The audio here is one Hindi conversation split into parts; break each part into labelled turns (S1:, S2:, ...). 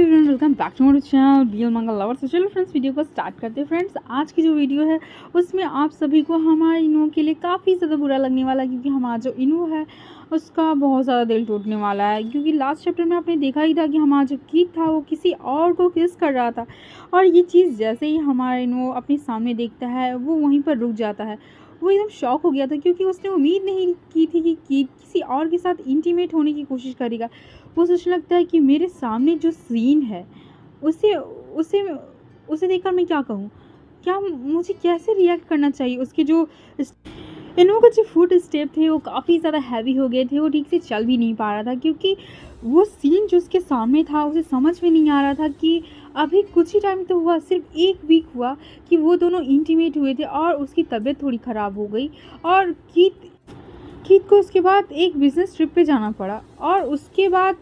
S1: Everyone, welcome back to my channel BL Mangal lovers. तो चलो फ्रेंड्स, वीडियो को स्टार्ट करते हैं। फ्रेंड्स, आज की जो वीडियो है उसमें आप सभी को हमारे इनू के लिए काफ़ी ज़्यादा बुरा लगने वाला है, क्योंकि हमारा जो इनू है उसका बहुत ज़्यादा दिल टूटने वाला है। क्योंकि लास्ट चैप्टर में आपने देखा ही था कि हमारा जो कीथ था वो किसी और को किस कर रहा था, और ये चीज़ जैसे ही हमारा इनू अपने सामने देखता है वो वहीं पर रुक जाता है। वो एकदम शॉक हो गया था, क्योंकि उसने उम्मीद नहीं की थी कि कीथ किसी और के साथ इंटीमेट होने की कोशिश करेगा। वो सोचने लगता है कि मेरे सामने जो सीन है उसे उसे उसे देखकर मैं क्या कहूँ, क्या मुझे कैसे रिएक्ट करना चाहिए। उसके जो इनों के जो फुट स्टेप थे वो काफ़ी ज़्यादा हैवी हो गए थे। वो ठीक से चल भी नहीं पा रहा था, क्योंकि वो सीन जो उसके सामने था उसे समझ में नहीं आ रहा था कि अभी कुछ ही टाइम तो हुआ, सिर्फ 1 वीक हुआ कि वो दोनों इंटीमेट हुए थे और उसकी तबीयत थोड़ी ख़राब हो गई, और कीथ को उसके बाद एक बिजनेस ट्रिप पे जाना पड़ा, और उसके बाद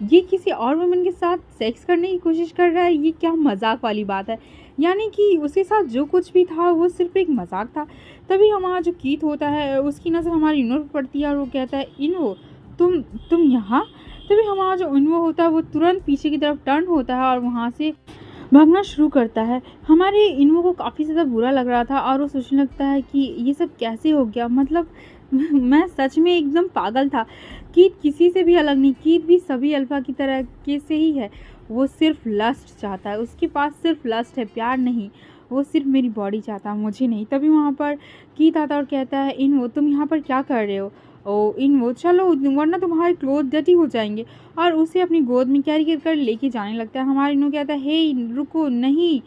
S1: ये किसी और वुमन के साथ सेक्स करने की कोशिश कर रहा है। ये क्या मजाक वाली बात है। यानी कि उसके साथ जो कुछ भी था वो सिर्फ एक मजाक था। तभी हमारा जो कीथ होता है उसकी नज़र हमारी इन्वो पर पड़ती है, और वो कहता है, इन्वो तुम यहाँ। तभी हमारा जो इन्वो होता है वो तुरंत पीछे की तरफ टर्न होता है और वहाँ से भागना शुरू करता है। हमारे इन्वो को काफ़ी ज़्यादा बुरा लग रहा था, और वो सोचने लगता है कि ये सब कैसे हो गया। मतलब मैं सच में एकदम पागल था। कीथ किसी से भी अलग नहीं, कीथ भी सभी अल्फा की तरह के से ही है। वो सिर्फ लस्ट चाहता है, उसके पास सिर्फ लस्ट है, प्यार नहीं। वो सिर्फ मेरी बॉडी चाहता है, मुझे नहीं। तभी वहाँ पर कीथ आता और कहता है, इनवो तुम यहाँ पर क्या कर रहे हो? ओ इनवो चलो, वरना तुम्हारे क्लोथ डर्टी हो जाएंगे। और उसे अपनी गोद में कैरी कर लेके जाने लगता है। हमारा इनवो कहता है, हे रुको नहीं।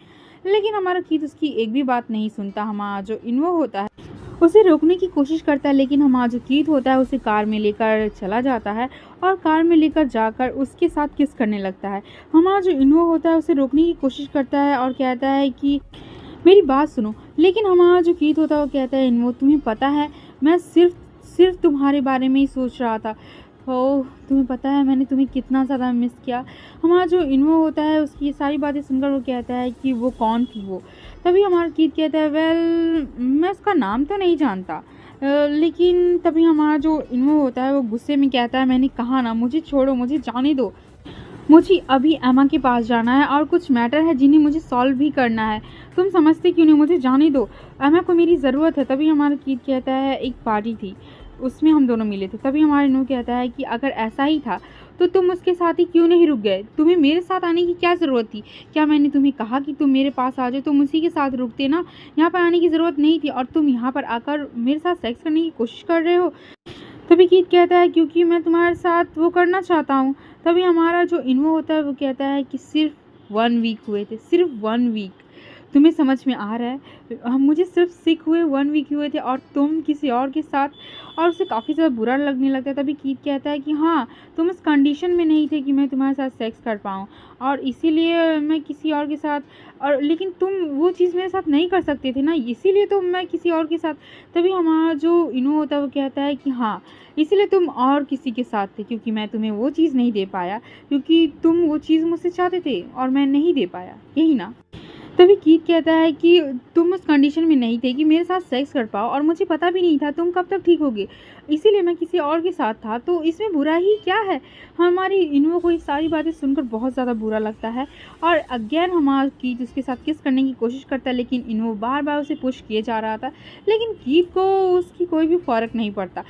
S1: लेकिन हमारा कीथ उसकी एक भी बात नहीं सुनता। हमारा जो इनवो होता है उसे रोकने की कोशिश करता है, लेकिन हमारा जो कीथ होता है उसे कार में लेकर चला जाता है, और कार में लेकर जाकर उसके साथ किस करने लगता है। हमारा जो इनवो होता है उसे रोकने की कोशिश करता है और कहता है कि मेरी बात सुनो। लेकिन हमारा जो कीथ होता है वो कहता है, इनवो तुम्हें पता है मैं सिर्फ तुम्हारे बारे में ही सोच रहा था। ओह, तुम्हें पता है मैंने तुम्हें कितना ज़्यादा मिस किया। हमारा जो इनवो होता है उसकी ये सारी बातें सुनकर वो कहता है कि वो कौन थी वो। तभी हमारा कीथ कहता है, वेल मैं उसका नाम तो नहीं जानता। लेकिन तभी हमारा जो इनवो होता है वो गुस्से में कहता है, मैंने कहा ना, मुझे छोड़ो, मुझे जाने दो। मुझे अभी एमा के पास जाना है, और कुछ मैटर है जिन्हें मुझे सॉल्व भी करना है। तुम समझते क्यों नहीं, मुझे जाने दो। एमा को मेरी ज़रूरत है। तभी हमारा कीथ कहता है, एक पार्टी थी उसमें हम दोनों मिले थे। तभी हमारा इनू कहता है कि अगर ऐसा ही था तो तुम उसके साथ ही क्यों नहीं रुक गए? तुम्हें मेरे साथ आने की क्या ज़रूरत थी? क्या मैंने तुम्हें कहा कि तुम मेरे पास आ जाओ? तुम उसी के साथ रुकते ना, यहाँ पर आने की ज़रूरत नहीं थी, और तुम यहाँ पर आकर मेरे साथ सेक्स करने की कोशिश कर रहे हो। तभी कीथ कहता है, क्योंकि मैं तुम्हारे साथ वो करना चाहता हूँ। तभी हमारा जो इनवो होता है वो कहता है कि सिर्फ 1 वीक हुए थे, सिर्फ 1 वीक। तुम्हें समझ में आ रहा है, हम मुझे सिर्फ सिक हुए 1 वीक हुए थे, और तुम किसी और के साथ। और उसे काफ़ी ज़्यादा बुरा लगने लगता है। तभी कीथ कहता है कि हाँ, तुम इस कंडीशन में नहीं थे कि मैं तुम्हारे साथ सेक्स कर पाऊँ, और इसीलिए मैं किसी और के साथ, और लेकिन तुम वो चीज़ मेरे साथ नहीं कर सकते थे ना, इसीलिए तो मैं किसी और के साथ। तभी हमारा जो इनू होता है वो कहता है कि हाँ, इसीलिए तुम और किसी के साथ थे, क्योंकि मैं तुम्हें वो चीज़ नहीं दे पाया, क्योंकि तुम वो चीज़ मुझसे चाहते थे और मैं नहीं दे पाया, यही ना। तभी कीथ कहता है कि तुम उस कंडीशन में नहीं थे कि मेरे साथ सेक्स कर पाओ, और मुझे पता भी नहीं था तुम कब तक ठीक होगे, इसीलिए मैं किसी और के साथ था, तो इसमें बुरा ही क्या है। हमारी इनवो को ये सारी बातें सुनकर बहुत ज़्यादा बुरा लगता है, और अगेन हमारा कीथ उसके साथ किस करने की कोशिश करता है, लेकिन इनवो बार बार उसे पुश किए जा रहा था, लेकिन कीथ को उसकी कोई भी फ़र्क नहीं पड़ता।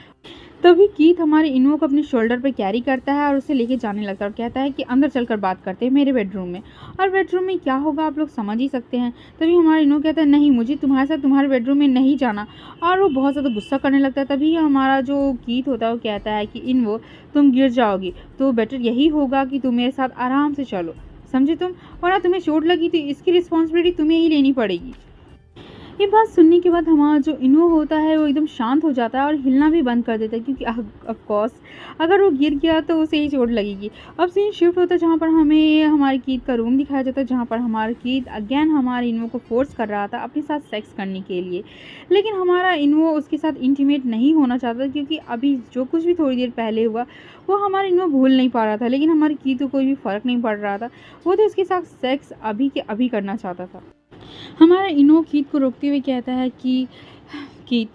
S1: तभी कीथ हमारे इनवो को अपने शोल्डर पर कैरी करता है और उसे लेके जाने लगता है, और कहता है कि अंदर चलकर बात करते हैं मेरे बेडरूम में। और बेडरूम में क्या होगा आप लोग समझ ही सकते हैं। तभी हमारा इनवो कहता है, नहीं, मुझे तुम्हारे साथ तुम्हारे बेडरूम में नहीं जाना, और वो बहुत ज़्यादा गुस्सा करने लगता है। तभी हमारा जो कीथ होता है वो कहता है कि इनवो तुम गिर जाओगी, तो बेटर यही होगा कि तुम मेरे साथ आराम से चलो, समझे तुम, वरना तुम्हें चोट लगी तो इसकी रिस्पॉन्सिबिलिटी तुम्हें ही लेनी पड़ेगी। ये बात सुनने के बाद हमारा जो इनवो होता है वो एकदम शांत हो जाता है और हिलना भी बंद कर देता है, क्योंकि ऑफ कोर्स अगर वो गिर गया तो उसे ही चोट लगेगी। अब सीन शिफ्ट होता है जहाँ पर हमें हमारे कीथ का रूम दिखाया जाता है, जहाँ पर हमारा कीथ अगेन हमारे इनवो को फोर्स कर रहा था अपने साथ सेक्स करने के लिए। लेकिन हमारा इनवो उसके साथ इंटीमेट नहीं होना चाहता, क्योंकि अभी जो कुछ भी थोड़ी देर पहले हुआ वो हमारा इनवो भूल नहीं पा रहा था। लेकिन हमारी कीथ को कोई भी फ़र्क नहीं पड़ रहा था, वो तो उसके साथ सेक्स अभी के अभी करना चाहता था। हमारा इनो कीथ को रोकते हुए कहता है कि कीथ,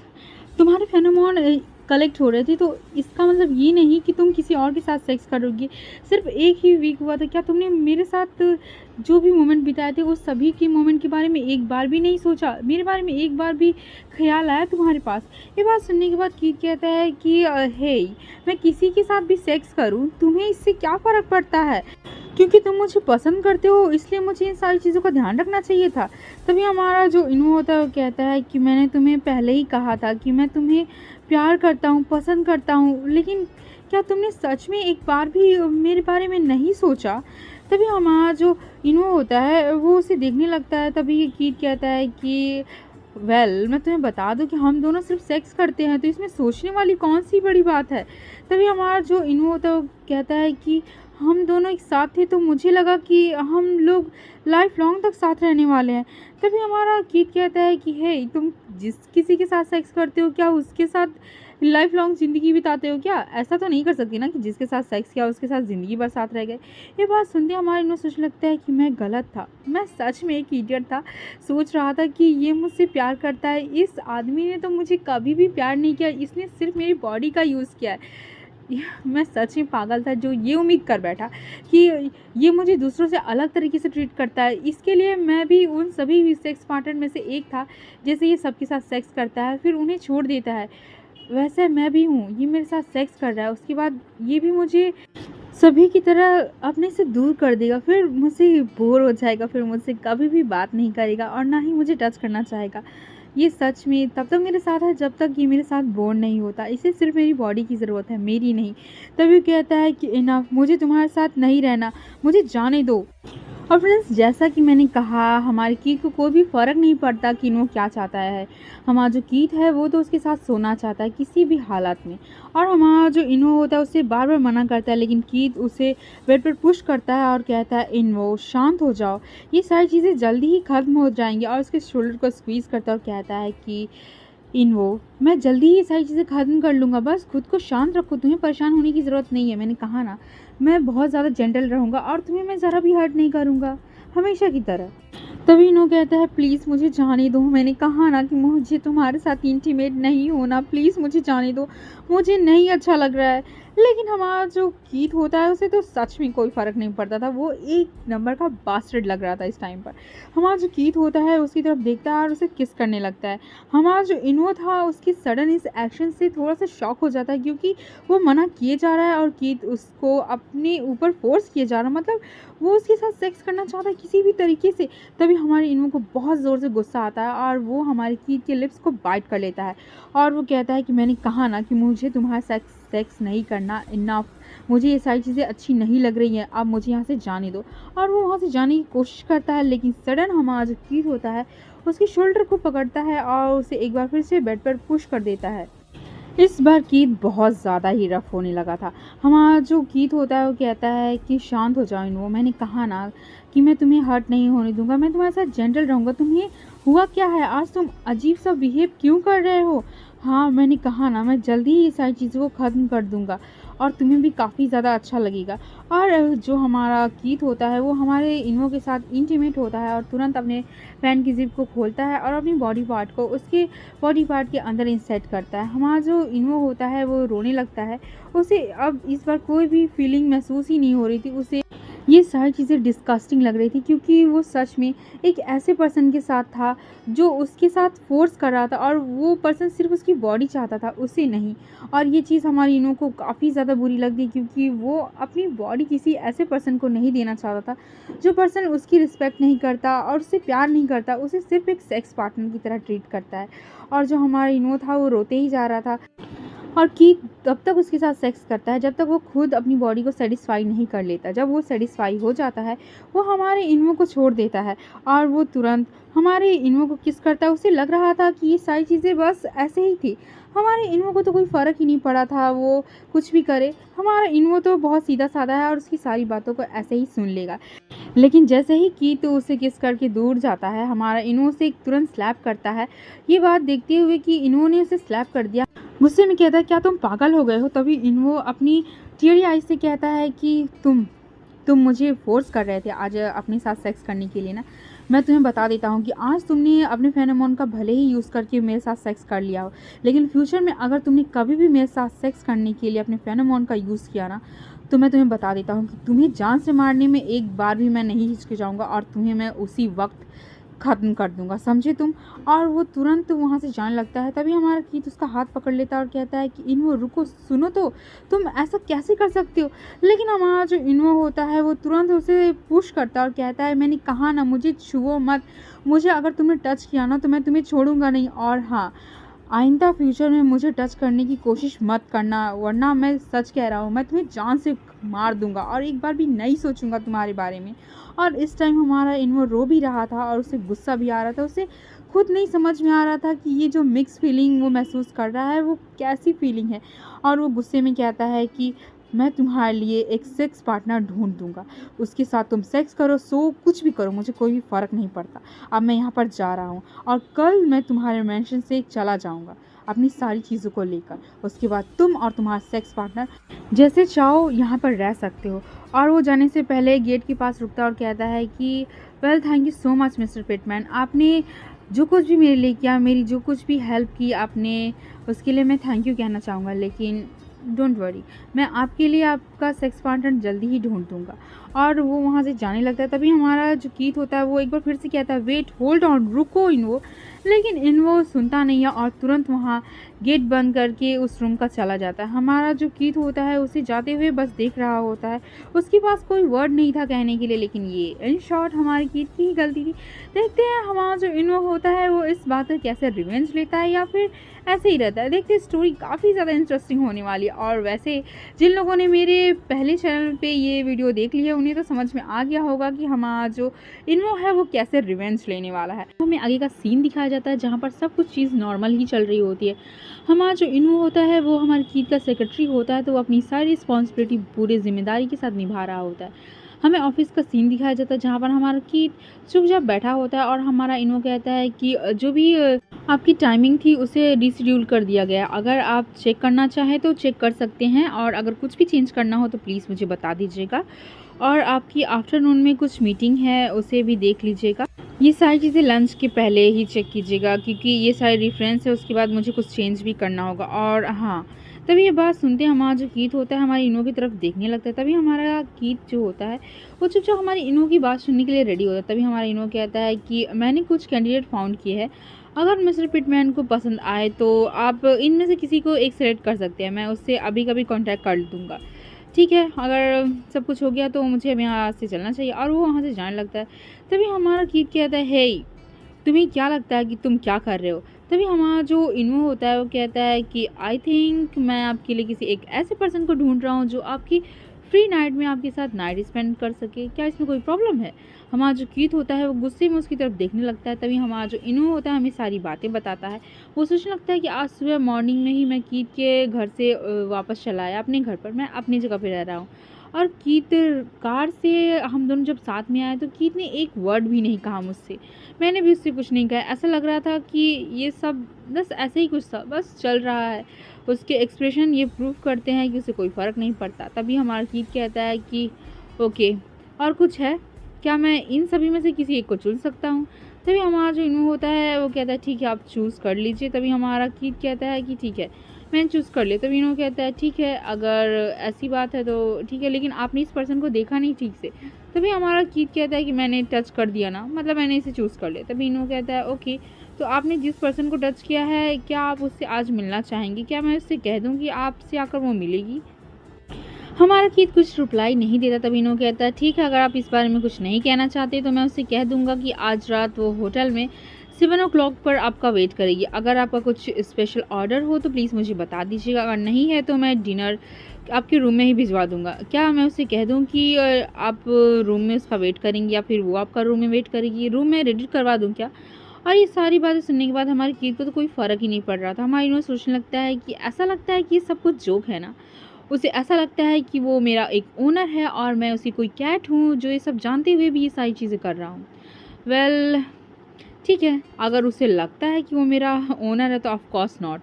S1: तुम्हारे फेरोमोन कलेक्ट हो रहे थे, तो इसका मतलब ये नहीं कि तुम किसी और के साथ सेक्स करोगी। सिर्फ एक ही वीक हुआ था, क्या तुमने मेरे साथ जो भी मोमेंट बिताए थे उस सभी के मोमेंट के बारे में एक बार भी नहीं सोचा? मेरे बारे में एक बार भी ख्याल आया तुम्हारे पास? ये बात सुनने के बाद कीथ कहता है कि हे, मैं किसी के साथ भी सेक्स करूं, तुम्हें इससे क्या फ़र्क पड़ता है? क्योंकि तुम मुझे पसंद करते हो, इसलिए मुझे इन सारी चीज़ों का ध्यान रखना चाहिए था। तभी हमारा जो इन्वो होता है वो कहता है कि मैंने तुम्हें पहले ही कहा था कि मैं तुम्हें प्यार करता हूँ, पसंद करता हूँ, लेकिन क्या तुमने सच में एक बार भी मेरे बारे में नहीं सोचा? तभी हमारा जो इन्वो होता है वो उसे देखने लगता है। तभी ये कीथ कहता है कि मैं तुम्हें बता दूं कि हम दोनों सिर्फ सेक्स करते हैं, तो इसमें सोचने वाली कौन सी बड़ी बात है? तभी हमारा जो इन्वो होता है वो कहता है कि हम दोनों एक साथ थे तो मुझे लगा कि हम लोग लाइफ लॉन्ग तक साथ रहने वाले हैं। तभी हमारा कीथ कहता है कि हे, तुम जिस किसी के साथ सेक्स करते हो क्या उसके साथ लाइफ लॉन्ग ज़िंदगी बिताते हो क्या? ऐसा तो नहीं कर सकती ना कि जिसके साथ सेक्स किया उसके साथ ज़िंदगी भर साथ रह गए। ये बात सुनते हमारे इन्हें सोचने लगता है कि मैं गलत था, मैं सच में एक इडियट था। सोच रहा था कि ये मुझसे प्यार करता है, इस आदमी ने तो मुझे कभी भी प्यार नहीं किया, इसने सिर्फ मेरी बॉडी का यूज़ किया है। मैं सच में पागल था जो ये उम्मीद कर बैठा कि ये मुझे दूसरों से अलग तरीके से ट्रीट करता है। इसके लिए मैं भी उन सभी सेक्स पार्टनर में से एक था। जैसे ये सबके साथ सेक्स करता है फिर उन्हें छोड़ देता है, वैसे मैं भी हूँ। ये मेरे साथ सेक्स कर रहा है, उसके बाद ये भी मुझे सभी की तरह अपने से दूर कर देगा, फिर मुझसे बोर हो जाएगा, फिर मुझसे कभी भी बात नहीं करेगा और ना ही मुझे टच करना चाहेगा। ये सच में तब तक मेरे साथ है जब तक ये मेरे साथ बोर नहीं होता। इसे सिर्फ मेरी बॉडी की ज़रूरत है, मेरी नहीं। तभी कहता है कि इनफ, मुझे तुम्हारे साथ नहीं रहना, मुझे जाने दो। और फ्रेंड्स, जैसा कि मैंने कहा, हमारे कीथ को कोई भी फ़र्क नहीं पड़ता कि वो क्या चाहता है। हमारा जो कीथ है वो तो उसके साथ सोना चाहता है किसी भी हालात में, और हमारा जो इन्वो होता है उससे बार बार मना करता है, लेकिन कीथ उसे बेड पर पुश करता है और कहता है इन्वो शांत हो जाओ, ये सारी चीज़ें जल्दी ही ख़त्म हो जाएंगी। और उसके शोल्डर को स्क्वीज़ करता है और कहता है कि इन्वो, मैं जल्दी ही ये सारी चीज़ें ख़त्म कर लूँगा, बस खुद को शांत रखो, तुम्हें परेशान होने की ज़रूरत नहीं है। मैंने कहा ना, मैं बहुत ज़्यादा जेंटल रहूँगा और तुम्हें मैं ज़रा भी हर्ट नहीं करूँगा, हमेशा की तरह। तभी इन्वो कहता है प्लीज़ मुझे जाने दो, मैंने कहा ना कि मुझे तुम्हारे साथ इंटीमेट नहीं होना, प्लीज़ मुझे जाने दो, मुझे नहीं अच्छा लग रहा है। लेकिन हमारा जो कीथ होता है उसे तो सच में कोई फ़र्क नहीं पड़ता था, वो एक नंबर का बास्टर्ड लग रहा था इस टाइम पर। हमारा जो कीथ होता है उसकी तरफ देखता है और उसे किस करने लगता है। हमारा जो इन्वो था उसकी सडन इस एक्शन से थोड़ा सा शॉक हो जाता है, क्योंकि वो मना किए जा रहा है और कीथ उसको अपने ऊपर फोर्स किए जा रहा है, मतलब वो उसके साथ सेक्स करना चाहता है किसी भी तरीके से। तभी हमारे इन्वो को बहुत ज़ोर से गुस्सा आता है और वो हमारे कीथ के लिप्स को बाइट कर लेता है और वो कहता है कि मैंने कहा ना कि मुझे तुम्हारा सेक्स नहीं करना, इनफ, मुझे ये सारी चीज़ें अच्छी नहीं लग रही हैं, अब मुझे यहाँ से जाने दो। और वो वहाँ से जाने की कोशिश करता है, लेकिन सडन हमारा जो कीथ होता है उसके शोल्डर को पकड़ता है और उसे एक बार फिर से बेड पर पुश कर देता है। इस बार कीथ बहुत ज़्यादा ही रफ होने लगा था। हमारा जो कीथ होता है वो कहता है कि शांत हो जाओ इन्वो, मैंने कहा ना कि मैं तुम्हें हर्ट नहीं होने दूंगा, मैं तुम्हारे साथ जेंटल रहूँगा। तुम्हें हुआ क्या है, आज तुम अजीब सा बिहेव क्यों कर रहे हो? हाँ, मैंने कहा ना, मैं जल्दी ही ये सारी चीज़ों को ख़त्म कर दूंगा और तुम्हें भी काफ़ी ज़्यादा अच्छा लगेगा। और जो हमारा कीथ होता है वो हमारे इन्वो के साथ इंटीमेट होता है और तुरंत अपने पैंट की जिप को खोलता है और अपनी बॉडी पार्ट को उसके बॉडी पार्ट के अंदर इंसर्ट करता है। हमारा जो इन्वो होता है वो रोने लगता है। उसे अब इस बार कोई भी फीलिंग महसूस ही नहीं हो रही थी, उसे ये सारी चीज़ें डिस्गस्टिंग लग रही थी, क्योंकि वो सच में एक ऐसे पर्सन के साथ था जो उसके साथ फोर्स कर रहा था और वो पर्सन सिर्फ उसकी बॉडी चाहता था, उसे नहीं। और ये चीज़ हमारी इन्वो को काफ़ी ज़्यादा बुरी लगती, क्योंकि वो अपनी बॉडी किसी ऐसे पर्सन को नहीं देना चाहता था जो पर्सन उसकी रिस्पेक्ट नहीं करता और उससे प्यार नहीं करता, उसे सिर्फ एक सेक्स पार्टनर की तरह ट्रीट करता है। और जो हमारा इन्वो था वो रोते ही जा रहा था और कीथ तब तक उसके साथ सेक्स करता है जब तक वो खुद अपनी बॉडी को सेटिस्फाई नहीं कर लेता। जब वो सेटिस्फाई हो जाता है वो हमारे इन्वो को छोड़ देता है और वो तुरंत हमारे इन्वो को किस करता है। उसे लग रहा था कि ये सारी चीज़ें बस ऐसे ही थी, हमारे इन्वो को तो कोई फ़र्क ही नहीं पड़ा था, वो कुछ भी करे। हमारा इन्वो तो बहुत सीधा साधा है और उसकी सारी बातों को ऐसे ही सुन लेगा। लेकिन जैसे ही कीथ उसे किस करके दूर जाता है, हमारा इन्वो उसे तुरंत स्लैप करता है। ये बात देखते हुए कि इन्वो ने उसे स्लैप कर दिया, गुस्से में कहता है क्या तुम पागल हो गए हो? तभी इन्वो अपनी टीयरी आईज से कहता है कि तुम मुझे फोर्स कर रहे थे आज अपने साथ सेक्स करने के लिए ना, मैं तुम्हें बता देता हूँ कि आज तुमने अपने फेरोमोन का भले ही यूज़ करके मेरे साथ सेक्स कर लिया हो, लेकिन फ्यूचर में अगर तुमने कभी भी मेरे साथ सेक्स करने के लिए अपने फेरोमोन का यूज़ किया ना, तो मैं तुम्हें बता देता हूँ कि तुम्हें जान से मारने में एक बार भी मैं नहीं हिचकिचाऊँगा और तुम्हें मैं उसी वक्त ख़त्म कर दूंगा, समझे तुम। और वो तुरंत वहाँ से जाने लगता है। तभी हमारा कीत उसका हाथ पकड़ लेता है और कहता है कि इन्वो रुको, सुनो तो, तुम ऐसा कैसे कर सकते हो। लेकिन हमारा जो इन्वो होता है वो तुरंत उसे पुश करता है और कहता है मैंने कहा ना, मुझे छुओ मत, मुझे अगर तुमने टच किया ना तो मैं तुम्हें छोड़ूंगा नहीं। और हाँ, आइंदा फ्यूचर में मुझे टच करने की कोशिश मत करना, वरना मैं सच कह रहा हूँ, मैं तुम्हें जान से मार दूंगा और एक बार भी नहीं सोचूंगा तुम्हारे बारे में। और इस टाइम हमारा इन्वो रो भी रहा था और उसे गुस्सा भी आ रहा था। उसे खुद नहीं समझ में आ रहा था कि ये जो मिक्स फीलिंग वो महसूस कर रहा है वो कैसी फीलिंग है। और वो गुस्से में कहता है कि मैं तुम्हारे लिए एक सेक्स पार्टनर ढूंढ दूंगा, उसके साथ तुम सेक्स करो, सो कुछ भी करो, मुझे कोई भी फ़र्क नहीं पड़ता। अब मैं यहाँ पर जा रहा हूँ और कल मैं तुम्हारे मैंशन से चला जाऊँगा अपनी सारी चीज़ों को लेकर। उसके बाद तुम और तुम्हारा सेक्स पार्टनर जैसे चाहो यहाँ पर रह सकते हो। और वो जाने से पहले गेट के पास रुकता और कहता है कि well thank you so much mister Pitman, आपने जो कुछ भी मेरे लिए किया, मेरी जो कुछ भी हेल्प की आपने, उसके लिए मैं थैंक यू कहना चाहूँगा। लेकिन डोंट वरी, मैं आपके लिए आपका सेक्स पार्टनर जल्दी ही ढूंढ दूँगा। और वो वहाँ से जाने लगता है। तभी हमारा जो कीथ होता है वो एक बार फिर से कहता है वेट होल्ड ऑन, रुको इन्वो। लेकिन इन्वो सुनता नहीं है और तुरंत वहाँ गेट बंद करके उस रूम का चला जाता है। हमारा जो कीथ होता है उसे जाते हुए बस देख रहा होता है, उसके पास कोई वर्ड नहीं था कहने के लिए। लेकिन ये इन शॉर्ट हमारी कीथ की ही गलती थी। देखते हैं हमारा जो इन्वो होता है वो इस बात पर कैसे रिवेंज लेता है या फिर ऐसे ही रहता है। देखते स्टोरी काफ़ी ज़्यादा इंटरेस्टिंग होने वाली है। और वैसे जिन लोगों ने मेरे पहले चैनल पे ये वीडियो देख ली है उन्हें तो समझ में आ गया होगा कि हमारा जो इन्वो है वो कैसे रिवेंज लेने वाला है। हमें आगे का सीन दिखाया जाता है जहाँ पर सब कुछ चीज़ नॉर्मल ही चल रही होती है। हमारा जो इन्वो होता है वो हमारे कीथ का सेक्रेटरी होता है, तो वो अपनी सारी रिस्पॉन्सिबिलिटी पूरे जिम्मेदारी के साथ निभा रहा होता है। हमें ऑफिस का सीन दिखाया जाता है जहाँ पर हमारा कीथ चुपचाप बैठा होता है और हमारा इन्वो कहता है कि जो भी आपकी टाइमिंग थी उसे रिशेड्यूल कर दिया गया, अगर आप चेक करना चाहें तो चेक कर सकते हैं और अगर कुछ भी चेंज करना हो तो प्लीज़ मुझे बता दीजिएगा। और आपकी आफ्टरनून में कुछ मीटिंग है उसे भी देख लीजिएगा। ये सारी चीज़ें लंच के पहले ही चेक कीजिएगा क्योंकि ये सारे रेफरेंस है, उसके बाद मुझे कुछ चेंज भी करना होगा। और हाँ, तभी ये बात सुनते हमारा जो कीथ होता है हमारी इन्वो की तरफ देखने लगता है। तभी हमारा कीथ जो होता है वो चुपचाप हमारी इन्वो की बात सुनने के लिए रेडी होता है। तभी हमारा इन्वो कहता है कि मैंने कुछ कैंडिडेट फाउंड किए हैं, अगर मिस्टर पिटमैन को पसंद आए तो आप इनमें से किसी को एक सेलेक्ट कर सकते हैं, मैं उससे अभी कभी कॉन्टैक्ट कर दूँगा। ठीक है, अगर सब कुछ हो गया तो मुझे अब यहाँ से चलना चाहिए। और वो वहाँ से जाने लगता है। तभी हमारा कीथ कहता है हे, तुम्हें क्या लगता है कि तुम क्या कर रहे हो। तभी हमारा जो इन्वो होता है वो कहता है कि आई थिंक मैं आपके लिए किसी एक ऐसे पर्सन को ढूंढ रहा हूँ जो आपकी फ्री नाइट में आपके साथ नाइट स्पेंड कर सके, क्या इसमें कोई प्रॉब्लम है। हमारा जो कीथ होता है वो गुस्से में उसकी तरफ देखने लगता है। तभी हमारा जो इन्वो होता है हमें सारी बातें बताता है। वो सोचने लगता है कि आज सुबह मॉर्निंग में ही मैं कीथ के घर से वापस चला आया अपने घर पर, मैं अपनी जगह पर रह रहा हूँ। और कीथ कार से हम दोनों जब साथ में आए तो कीथ ने एक वर्ड भी नहीं कहा मुझसे, मैंने भी उससे कुछ नहीं कहा। ऐसा लग रहा था कि ये सब बस ऐसे ही कुछ था, बस चल रहा है। उसके एक्सप्रेशन ये प्रूव करते हैं कि उसे कोई फ़र्क नहीं पड़ता। तभी हमारा कीथ कहता है कि ओके, और कुछ है क्या, मैं इन सभी में से किसी एक को चुन सकता हूँ। तभी हमारा जो इन्वो होता है वो कहता है ठीक है आप चूज़ कर लीजिए। तभी हमारा कीथ कहता है कि ठीक है मैंने चूज़ कर लिया। तभी इन्वो कहता है ठीक है अगर ऐसी बात है तो ठीक है, लेकिन आपने इस पर्सन को देखा नहीं ठीक से। तभी हमारा कीथ कहता है कि मैंने टच कर दिया ना, मतलब मैंने इसे चूज़ कर लिया। तभी इन्वो कहता है ओके, तो आपने जिस पर्सन को टच किया है क्या आप उससे आज मिलना चाहेंगे, क्या मैं उससे कह दूँ कि आपसे आकर वो मिलेगी। हमारा कीथ कुछ रिप्लाई नहीं देता। तभी इन्वो कहता है ठीक है, अगर आप इस बारे में कुछ नहीं कहना चाहते तो मैं उससे कह दूंगा कि आज रात वो होटल में 7 o'clock पर आपका वेट करेगी। अगर आपका कुछ स्पेशल ऑर्डर हो तो प्लीज़ मुझे बता दीजिएगा, अगर नहीं है तो मैं डिनर आपके रूम में ही भिजवा दूंगा। क्या मैं उससे कह दूं कि आप रूम में उसका वेट करेंगी या फिर वो आपका रूम में वेट करेगी, रूम में रेडी करवा दूं क्या। और ये सारी बातें सुनने के बाद हमारी कीथ को तो कोई फ़र्क ही नहीं पड़ रहा था। हमारी इन्वो सोचने लगता है कि ऐसा लगता है कि ये सब कुछ जोक है ना। उसे ऐसा लगता है कि वो मेरा एक ओनर है और मैं उसी कोई कैट हूँ जो ये सब जानते हुए भी ये सारी चीज़ें कर रहा हूँ। वेल ठीक है, अगर उसे लगता है कि वो मेरा ओनर है तो ऑफ कोर्स नॉट,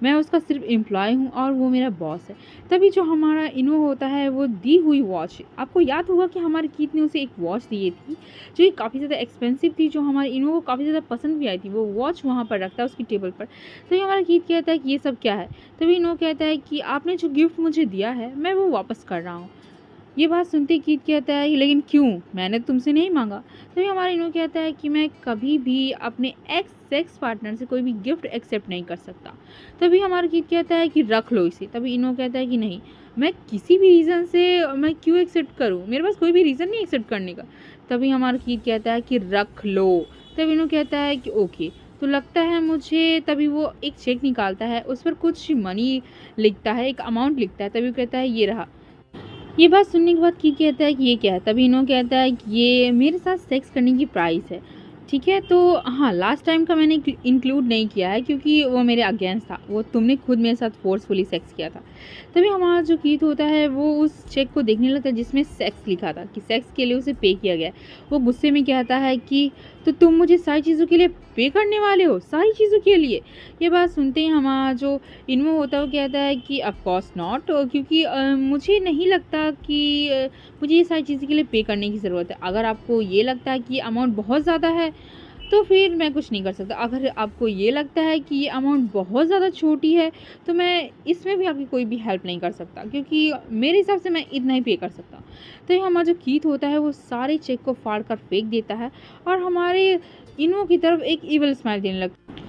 S1: मैं उसका सिर्फ एम्प्लॉय हूँ और वो मेरा बॉस है। तभी जो हमारा इनो होता है वो दी हुई वॉच, आपको याद होगा कि हमारे कीत ने उसे एक वॉच दी थी जो कि काफ़ी ज़्यादा एक्सपेंसिव थी, जो हमारे इनो को काफ़ी ज़्यादा पसंद भी आई थी। वो वॉच वहाँ पर रखता है उसकी टेबल पर। तभी हमारा कीत कहता है कि ये सब क्या है। तभी इनो कहता है कि आपने जो गिफ्ट मुझे दिया है मैं वो वापस कर रहा हूँ। ये बात सुनते ही कीत कहता है लेकिन क्यों, मैंने तो तुमसे नहीं मांगा। तभी हमारा इनो कहता है कि मैं कभी भी अपने एक्स सेक्स पार्टनर से कोई भी गिफ्ट एक्सेप्ट नहीं कर सकता। तभी हमारा कीत कहता है कि रख लो इसे। तभी इनो कहता है कि नहीं, मैं किसी भी रीज़न से मैं क्यों एक्सेप्ट करूँ, मेरे पास कोई भी रीज़न नहीं एक्सेप्ट करने का। तभी हमारा कीत कहता है कि रख लो। तभी इनो कहता है कि ओके तो लगता है मुझे। तभी वो एक चेक निकालता है, उस पर कुछ मनी लिखता है, एक अमाउंट लिखता है। तभी वो कहता है ये रहा। ये बात सुनने के बाद की कहता है कि ये क्या है। तभी इनो कहता है कि ये मेरे साथ सेक्स करने की प्राइस है, ठीक है। तो हाँ, लास्ट टाइम का मैंने इंक्लूड नहीं किया है क्योंकि वो मेरे अगेंस्ट था, वो तुमने खुद मेरे साथ फोर्सफुली सेक्स किया था। तभी हमारा जो कीत होता है वो उस चेक को देखने लगता है जिसमें सेक्स लिखा था कि सेक्स के लिए उसे पे किया गया है। वो गुस्से में कहता है कि तो तुम मुझे सारी चीज़ों के लिए पे करने वाले हो, सारी चीज़ों के लिए। ये बात सुनते ही हमारा जो इन्वो होता है वो कहता है कि ऑफ कोर्स नॉट, क्योंकि मुझे नहीं लगता कि मुझे ये सारी चीज़ों के लिए पे करने की ज़रूरत है। अगर आपको ये लगता है कि अमाउंट बहुत ज़्यादा है तो फिर मैं कुछ नहीं कर सकता। अगर आपको ये लगता है कि ये अमाउंट बहुत ज़्यादा छोटी है तो मैं इसमें भी आपकी कोई भी हेल्प नहीं कर सकता, क्योंकि मेरे हिसाब से मैं इतना ही पे कर सकता। तो ये हमारा जो कीत होता है वो सारे चेक को फाड़ कर फेंक देता है और हमारे इनो की तरफ एक इवल स्माइल देने लगता है।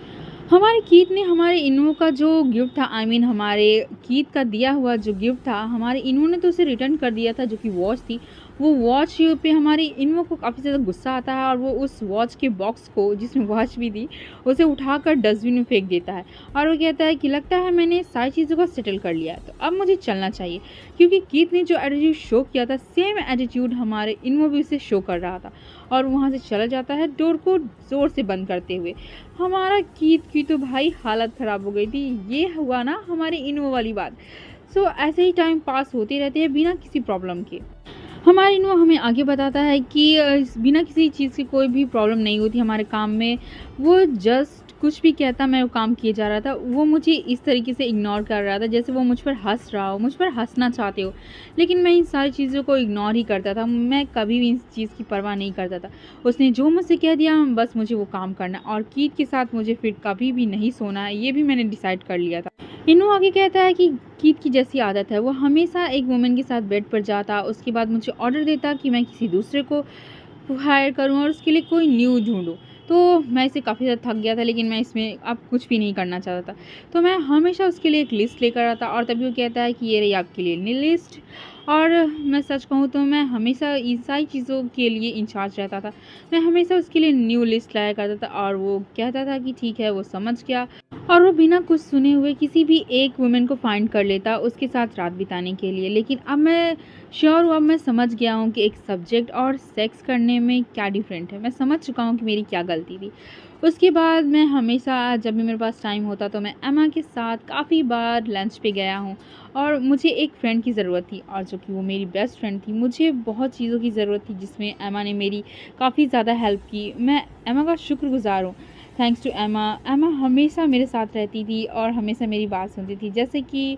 S1: हमारे कीत ने हमारे इनो का जो गिफ्ट था, हमारे कीत का दिया हुआ जो गिफ्ट था, हमारे इनो ने तो उसे रिटर्न कर दिया था, जो कि वॉच थी। वो वॉच पे हमारे इनो को काफ़ी ज़्यादा गुस्सा आता है और वो उस वॉच के बॉक्स को, जिसमें वॉच भी थी, उसे उठाकर डस्टबिन में फेंक देता है। और वो कहता है कि लगता है मैंने सारी चीज़ों को सेटल कर लिया है, तो अब मुझे चलना चाहिए। क्योंकि कीत ने जो एटीट्यूड शो किया था, सेम एटीट्यूड हमारे इनो भी उसे शो कर रहा था। और वहाँ से चला जाता है डोर को ज़ोर से बंद करते हुए। हमारा कीत की तो भाई हालत ख़राब हो गई थी। ये हुआ ना हमारे इनो वाली बात। सो ऐसे ही टाइम पास होते रहते हैं बिना किसी प्रॉब्लम के। हमारे इनो हमें आगे बताता है कि बिना किसी चीज़ की कोई भी प्रॉब्लम नहीं होती हमारे काम में। वो जस्ट कुछ भी कहता, मैं वो काम किए जा रहा था। वो मुझे इस तरीके से इग्नोर कर रहा था जैसे वो मुझ पर हंस रहा हो, मुझ पर हंसना चाहते हो, लेकिन मैं इन सारी चीज़ों को इग्नोर ही करता था। मैं कभी भी इस चीज़ की परवाह नहीं करता था। उसने जो मुझसे कह दिया बस मुझे वो काम करना, और कीत के साथ मुझे फिर कभी भी नहीं सोना है, ये भी मैंने डिसाइड कर लिया था। इनो आगे कहता है कि कीत की जैसी आदत है, वो हमेशा एक वुमेन के साथ बेड पर जाता, उसके बाद मुझे ऑर्डर देता कि मैं किसी दूसरे को हायर करूं और उसके लिए कोई न्यू ढूंढूं। तो मैं इसे काफ़ी ज़्यादा थक गया था, लेकिन मैं इसमें अब कुछ भी नहीं करना चाहता था। तो मैं हमेशा उसके लिए एक लिस्ट लेकर आता और तभी वो कहता है कि ये रही आपके लिए न्यू लिस्ट। और मैं सच कहूँ तो मैं हमेशा इन सारी चीज़ों के लिए इंचार्ज रहता था। मैं हमेशा उसके लिए न्यू लिस्ट लाया करता था और वो कहता था कि ठीक है, वो समझ गया। और वो बिना कुछ सुने हुए किसी भी एक वुमेन को फाइंड कर लेता उसके साथ रात बिताने के लिए। लेकिन अब मैं श्योर हूँ, अब मैं समझ गया हूँ कि एक सब्जेक्ट और सेक्स करने में क्या डिफरेंट है। मैं समझ चुका हूँ कि मेरी क्या गलती थी। उसके बाद मैं हमेशा जब भी मेरे पास टाइम होता तो मैं एमा के साथ काफ़ी बार लंच पे गया हूँ। और मुझे एक फ्रेंड की ज़रूरत थी और जो कि वो मेरी बेस्ट फ्रेंड थी। मुझे बहुत चीज़ों की ज़रूरत थी जिसमें एमा ने मेरी काफ़ी ज़्यादा हेल्प की। मैं एमा का शुक्रगुज़ार हूँ। थैंक्स टू एमा। एमा हमेशा मेरे साथ रहती थी और हमेशा मेरी बात सुनती थी। जैसे कि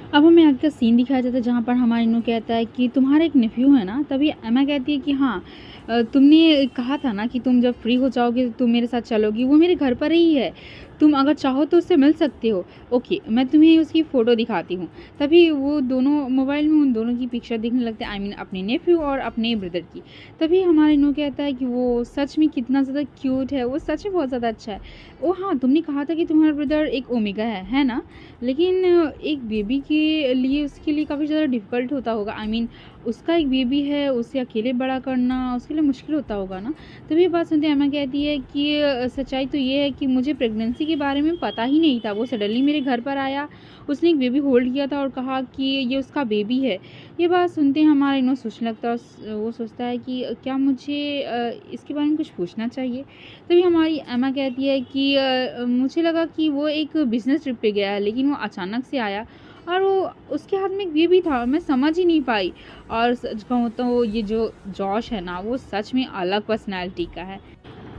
S1: अब हमें आगे का सीन दिखाया जाता है जहाँ पर हमारा इन्नू कहता है कि तुम्हारा एक नेफ्यू है ना। तभी एमा कहती है कि हाँ, तुमने कहा था ना कि तुम जब फ्री हो जाओगे तो तुम मेरे साथ चलोगी। वो मेरे घर पर ही है, तुम अगर चाहो तो उससे मिल सकते हो। ओके, मैं तुम्हें उसकी फ़ोटो दिखाती हूँ। तभी वो दोनों मोबाइल में उन दोनों की पिक्चर देखने लगते हैं, आई मीन अपने नेफ्यू और अपने ब्रदर की। तभी हमारा इन्नू कहता है कि वो सच में कितना ज़्यादा क्यूट है, वो सच में बहुत ज़्यादा अच्छा है। ओ हाँ, तुमने कहा था कि तुम्हारा ब्रदर एक ओमेगा है ना। लेकिन एक बेबी के लिए उसके लिए काफ़ी ज़्यादा डिफ़िकल्ट होता होगा। आई मीन उसका एक बेबी है, उसे अकेले बड़ा करना उसके लिए मुश्किल होता होगा ना। तभी ये बात सुनते एमा कहती है कि सच्चाई तो ये है कि मुझे प्रेगनेंसी के बारे में पता ही नहीं था। वो सडनली मेरे घर पर आया, उसने एक बेबी होल्ड किया था और कहा कि ये उसका बेबी है। ये बात सुनते हमारा इन्हों सोचने लगता है, वो सोचता है कि क्या मुझे इसके बारे में कुछ पूछना चाहिए। तभी हमारी एमा कहती है कि मुझे लगा कि वो एक बिज़नेस ट्रिप पे गया है, लेकिन वो अचानक से आया और वो उसके हाथ में एक बेबी था, मैं समझ ही नहीं पाई। और सच कहूँ तो ये जो जॉश है ना, वो सच में अलग पर्सनैलिटी का है।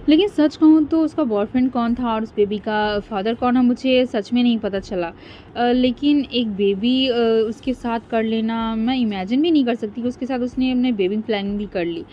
S1: लेकिन सच कहूँ तो उसका बॉयफ्रेंड कौन था और उस बेबी का फादर कौन है मुझे सच में नहीं पता चला। लेकिन एक बेबी उसके साथ कर लेना मैं इमेजिन भी नहीं कर सकती कि उसके साथ उसने अपने बेबी प्लानिंग भी कर ली।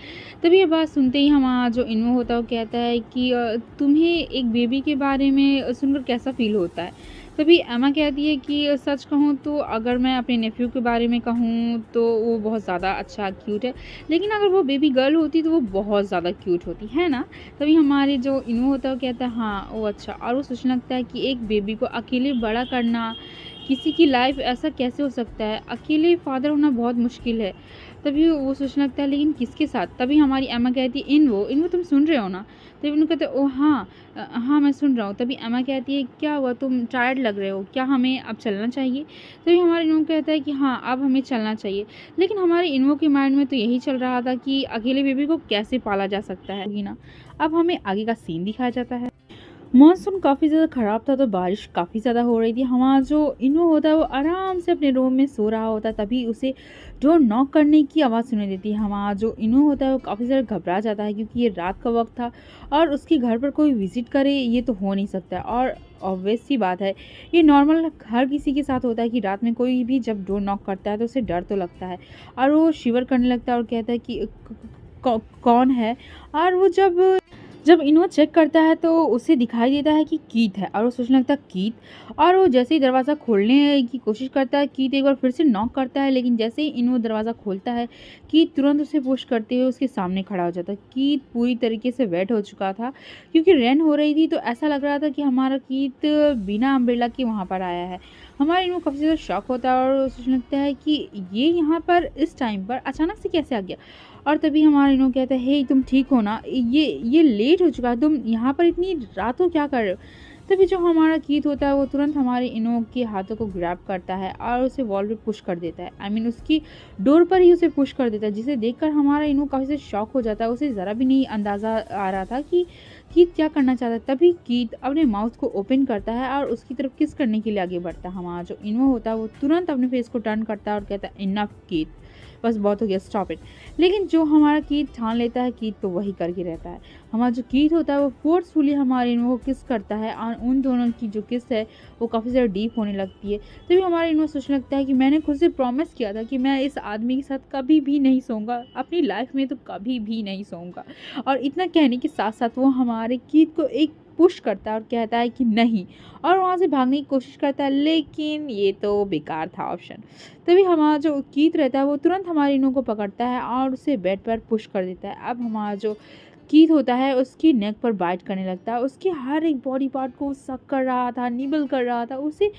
S1: तभी ये बात सुनते ही हमारा जो इन्वो होता है वो कहता है कि तुम्हें एक बेबी के बारे में सुनकर कैसा फ़ील होता है? तभी एमा कहती है कि सच कहूँ तो अगर मैं अपने नेफ्यू के बारे में कहूँ तो वो बहुत ज़्यादा अच्छा क्यूट है, लेकिन अगर वो बेबी गर्ल होती तो वो बहुत ज़्यादा क्यूट होती, है ना? तभी हमारे जो इन्वो होता है वो कहता है हाँ, वो अच्छा। और वो सोचने लगता है कि एक बेबी को अकेले बड़ा करना, किसी की लाइफ ऐसा कैसे हो सकता है? अकेले फादर होना बहुत मुश्किल है। तभी वो सोचने लगता है लेकिन किसके साथ? तभी हमारी एमा कहती है इन्वो, इन्वो तुम सुन रहे हो ना? तभी इन्वो कहते हैं ओह हाँ, हाँ मैं सुन रहा हूँ। तभी एमा कहती है क्या हुआ, तुम टायर्ड लग रहे हो, क्या हमें अब चलना चाहिए? तभी हमारा इन्वो कहता है कि हाँ, अब हमें चलना चाहिए। लेकिन हमारे इन्वो के माइंड में तो यही चल रहा था कि अकेले बेबी को कैसे पाला जा सकता है ना। अब हमें आगे का सीन दिखाया जाता है। मॉनसून काफ़ी ज़्यादा ख़राब था तो बारिश काफ़ी ज़्यादा हो रही थी। हमारा जो इन्वो होता है वो आराम से अपने रूम में सो रहा होता है, तभी उसे डोर नॉक करने की आवाज़ सुनाई देती है। हमारा जो इन्वो होता है वो काफ़ी ज़्यादा घबरा जाता है क्योंकि ये रात का वक्त था और उसके घर पर कोई विज़िट करे ये तो हो नहीं सकता है। और ऑब्वियस सी बात है, ये नॉर्मल हर किसी के साथ होता है कि रात में कोई भी जब डोर नॉक करता है तो उसे डर तो लगता है और वो शिवर करने लगता है और कहता है कि कौन है? और वो जब इन्वो चेक करता है तो उसे दिखाई देता है कि कीथ है और वो सोचने लगता है कीथ। और वो जैसे ही दरवाज़ा खोलने की कोशिश करता है, कीथ एक बार फिर से नॉक करता है, लेकिन जैसे ही इन्वो दरवाज़ा खोलता है कीथ तुरंत उसे पुश करते हुए उसके सामने खड़ा हो जाता है। कीथ पूरी तरीके से वेट हो चुका था क्योंकि रेन हो रही थी, तो ऐसा लग रहा था कि हमारा कीथ बिना अम्ब्रेला के वहाँ पर आया है। हमारा इन्वो काफ़ी ज़्यादा शॉक होता है और सोचने लगता है कि ये यहाँ पर इस टाइम पर अचानक से कैसे आ गया। और तभी हमारा इन्वो कहता है हे तुम ठीक हो ना, ये लेट हो चुका है, तुम यहाँ पर इतनी रात को क्या कर रहे हो? तभी जो हमारा कीथ होता है वो तुरंत हमारे इन्वो के हाथों को ग्रैब करता है और उसे वॉल पे पुश कर देता है। आई मीन उसकी डोर पर ही उसे पुश कर देता है, जिसे देखकर हमारा इन्वो काफ़ी से शॉक हो जाता है। उसे ज़रा भी नहीं अंदाज़ा आ रहा था कि कीथ क्या करना चाहता है। तभी कीथ अपने माउथ को ओपन करता है और उसकी तरफ किस करने के लिए आगे बढ़ता है। हमारा जो इन्वो होता है वो तुरंत अपने फेस को टर्न करता है और कहता है इनफ कीथ, बस बहुत हो गया, स्टॉप इट। लेकिन जो हमारा कीथ ठान लेता है, कीथ तो वही करके रहता है। हमारा जो कीथ होता है वो फोर्सफुली हमारे इन्वो को किस करता है और उन दोनों की जो किस है वो काफ़ी ज़्यादा डीप होने लगती है। तभी हमारे इन्वो सोचने लगता है कि मैंने खुद से प्रॉमिस किया था कि मैं इस आदमी के साथ कभी भी नहीं सोऊंगा, अपनी लाइफ में तो कभी भी नहीं सोऊंगा। और इतना कहने के साथ साथ वो हमारे कीथ को एक पुश करता है और कहता है कि नहीं, और वहाँ से भागने की कोशिश करता है, लेकिन ये तो बेकार था ऑप्शन। तभी हमारा जो कीथ रहता है वो तुरंत हमारे इन्वो को पकड़ता है और उसे बेड पर पुश कर देता है। अब हमारा जो कीथ होता है उसकी नेक पर बाइट करने लगता है, उसके हर एक बॉडी पार्ट को सक कर रहा था, निबल कर रहा था। उसे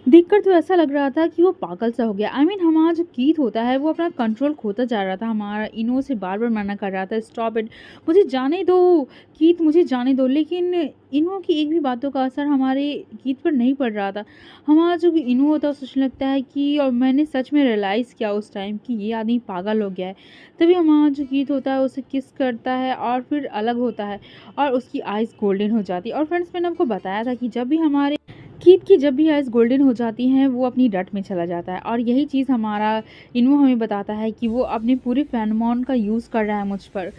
S1: देखकर तो ऐसा लग रहा था कि वो पागल सा हो गया। आई मीन हमारा जो कीथ होता है वो अपना कंट्रोल खोता जा रहा था। हमारा इन्वो से बार बार मना कर रहा था स्टॉप इट, मुझे जाने दो कीथ, मुझे जाने दो। लेकिन इन्वो की एक भी बातों का असर हमारे कीथ पर नहीं पड़ रहा था। हमारा जो इन्वो होता है सोचने लगता है कि, और मैंने सच में रियलाइज़ किया उस टाइम कि ये आदमी पागल हो गया है। तभी हमारा जो कीथ होता है उसे किस करता है और फिर अलग होता है और उसकी आइज़ गोल्डन हो जाती है। और फ्रेंड्स मैंने आपको बताया था कि कीथ की जब भी आइज़ गोल्डन हो जाती हैं वो अपनी रट में चला जाता है। और यही चीज़ हमारा इन्वो हमें बताता है कि वो अपने पूरे फेरोमोन का यूज़ कर रहा है मुझ पर।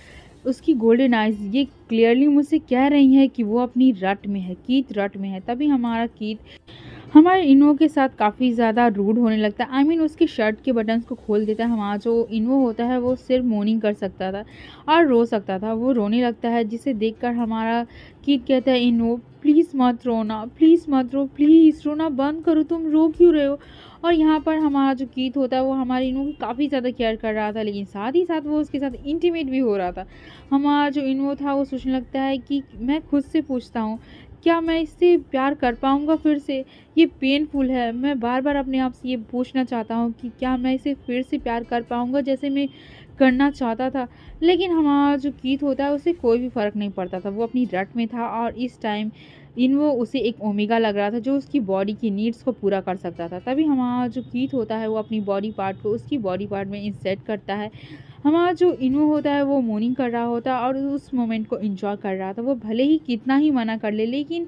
S1: उसकी गोल्डन आइज़ ये क्लियरली मुझसे कह रही हैं कि वो अपनी रट में है, कीथ रट में है। तभी हमारा कीथ हमारे इन्वो के साथ काफ़ी ज़्यादा रूड होने लगता है। आई मीन उसकी शर्ट के बटन्स को खोल देता है। हमारा जो इन्वो होता है वो सिर्फ मोर्निंग कर सकता था और रो सकता था, वो रोने लगता है, जिसे देखकर हमारा कीथ कहता है इन्वो प्लीज़ मत रोना, प्लीज़ मत रो, प्लीज़ रोना बंद करो, तुम रो क्यों रहे हो? और यहाँ पर हमारा जो कीथ होता है वो हमारे इन्वो की काफ़ी ज़्यादा केयर कर रहा था, लेकिन साथ ही साथ वो उसके साथ इंटीमेट भी हो रहा था। हमारा जो इन्वो था वो सोचने लगता है कि मैं खुद से पूछता हूँ क्या मैं इससे प्यार कर पाऊँगा फिर से? ये पेनफुल है। मैं बार-बार अपने आप से ये पूछना चाहता हूँ कि क्या मैं इसे फिर से प्यार कर पाऊँगा जैसे मैं करना चाहता था? लेकिन हमारा जो कीथ होता है उसे कोई भी फ़र्क नहीं पड़ता था। वो अपनी रट में था और इस टाइम इन्वो उसे एक ओमेगा लग रहा था जो उसकी बॉडी की नीड्स को पूरा कर सकता था। तभी हमारा जो कीथ होता है वो अपनी बॉडी पार्ट को उसकी बॉडी पार्ट में इंसर्ट करता है। हमारा जो इन्वो होता है वो मोर्निंग कर रहा होता है और उस मोमेंट को एंजॉय कर रहा था। वो भले ही कितना ही मना कर ले, लेकिन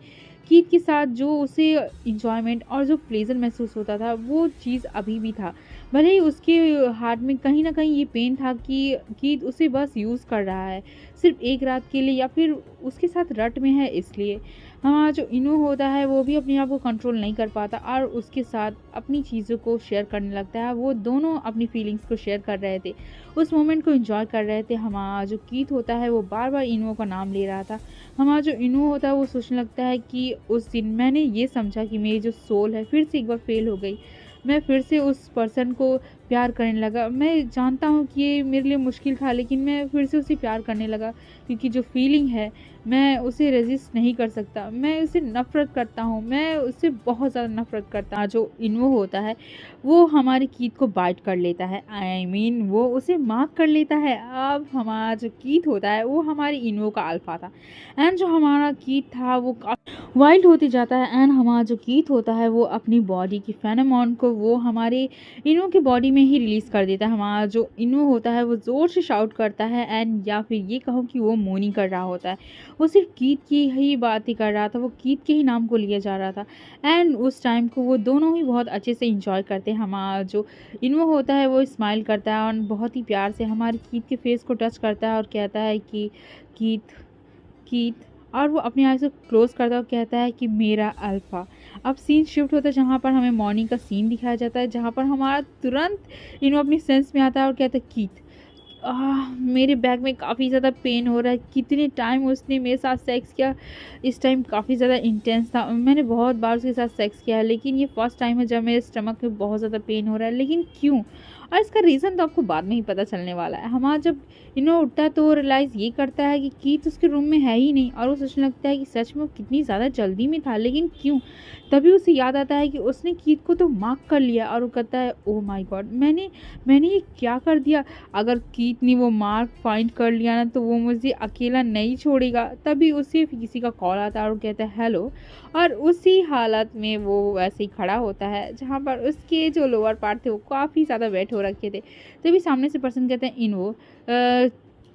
S1: कीथ के साथ जो उसे इंजॉयमेंट और जो प्लेजर महसूस होता था वो चीज़ अभी भी था। भले ही उसके हार्ट में कहीं न कहीं ये पेन था कि कीथ उसे बस यूज़ कर रहा है, सिर्फ़ एक रात के लिए या फिर उसके साथ रट में है इसलिए। हमारा जो इनो होता है वो भी अपने आप को कंट्रोल नहीं कर पाता और उसके साथ अपनी चीज़ों को शेयर करने लगता है। वो दोनों अपनी फीलिंग्स को शेयर कर रहे थे, उस मोमेंट को एंजॉय कर रहे थे। हमारा जो कीथ होता है वो बार-बार इनो का नाम ले रहा था। हमारा जो इनो होता है वो सोचने लगता है कि उस दिन मैंने ये समझा कि मेरी जो सोल है फिर से एक बार फेल हो गई। मैं फिर से उस पर्सन को प्यार करने लगा। मैं जानता हूँ कि ये मेरे लिए मुश्किल था लेकिन मैं फिर से उसे प्यार करने लगा क्योंकि जो फीलिंग है मैं उसे रेज़िस्ट नहीं कर सकता। मैं उसे नफ़रत करता हूँ, मैं उससे बहुत ज़्यादा नफ़रत करता हूँ। जो इन्वो होता है वो हमारे कीथ को बाइट कर लेता है, आई मीन वो उसे मार्क कर लेता है। अब हमारा जो कीथ होता है वो हमारी इन्वो का अल्फ़ा था एंड जो हमारा कीथ था वो वाइल्ड होते जाता है एंड हमारा जो कीथ होता है वो अपनी बॉडी की फेरोमोन को वो हमारे इन्वो की बॉडी में ही रिलीज़ कर देता है। हमारा जो इन्वो होता है वो ज़ोर से शाउट करता है एंड या फिर ये कहो कि वो मोर्निंग कर रहा होता है। वो सिर्फ कीथ की ही बातें कर रहा था, वो कीथ के ही नाम को लिया जा रहा था एंड उस टाइम को वो दोनों ही बहुत अच्छे से इंजॉय करते हैं। हमारा जो इन्वो होता है वो स्माइल करता है और बहुत ही प्यार से हमारे कीथ के फेस को टच करता है और कहता है कि कीथ कीथ और वो अपनी आइज़ को क्लोज़ करता है और कहता है कि मेरा अल्फ़ा। अब सीन शिफ्ट होता है जहाँ पर हमें मॉर्निंग का सीन दिखाया जाता है, जहाँ पर हमारा तुरंत इन्वो अपनी सेंस में आता है और कहता है कीथ मेरे बैक में काफ़ी ज़्यादा पेन हो रहा है। कितने टाइम उसने मेरे साथ सेक्स किया, इस टाइम काफ़ी ज़्यादा इंटेंस था। मैंने बहुत बार उसके साथ सेक्स किया है लेकिन ये फर्स्ट टाइम है जब मेरे स्टमक में बहुत ज़्यादा पेन हो रहा है। लेकिन क्यों? और इसका रीज़न तो आपको बाद में ही पता चलने वाला है। हमारा जब इन्हो उठता है तो वो रियलाइज़ ये करता है कि कीथ उसके रूम में है ही नहीं और वो सोचने लगता है कि सच में वो कितनी ज़्यादा जल्दी में था, लेकिन क्यों? तभी उसे याद आता है कि उसने कीथ को तो मार्क कर लिया और वो कहता है ओह माय गॉड, मैंने ये क्या कर दिया? अगर कीथ ने वो मार्क फाइंड कर लिया ना तो वो मुझे अकेला नहीं छोड़ेगा। तभी उसे किसी का कॉल आता है और वो कहता है हेलो और उसी हालत में वो वैसे ही खड़ा होता है जहाँ पर उसके जो लोअर पार्ट थे वो काफ़ी ज़्यादा वेट हो रखे थे। तभी सामने से पर्सन कहते हैं इन्वो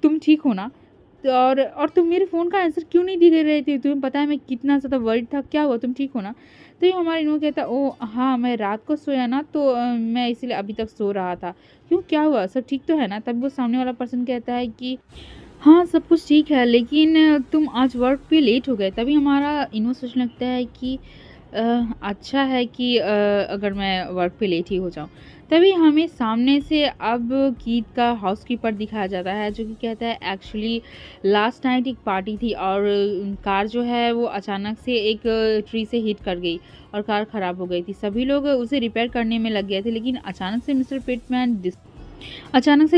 S1: तुम ठीक हो ना? तो और तुम मेरे फ़ोन का आंसर क्यों नहीं दे रहे थे? तुम्हें पता है मैं कितना ज़्यादा वरीड था, क्या हुआ तुम ठीक हो ना? तो ये हमारा इन्वो कहता है ओह हाँ, मैं रात को सोया ना तो मैं इसीलिए अभी तक सो रहा था। क्यों क्या हुआ? सब ठीक तो है ना? तब वो सामने वाला पर्सन कहता है कि हाँ, सब कुछ ठीक है लेकिन तुम आज वर्क पे लेट हो गए। तभी हमारा इन्वो सोचने लगता है कि अच्छा है कि अगर मैं वर्क पे लेट ही हो जाऊँ। तभी हमें सामने से अब कीथ का हाउसकीपर दिखाया जाता है जो कि कहता है एक्चुअली लास्ट नाइट एक पार्टी थी और कार जो है वो अचानक से एक ट्री से हिट कर गई और कार ख़राब हो गई थी। सभी लोग उसे रिपेयर करने में लग गए थे लेकिन अचानक से मिस्टर पिटमैन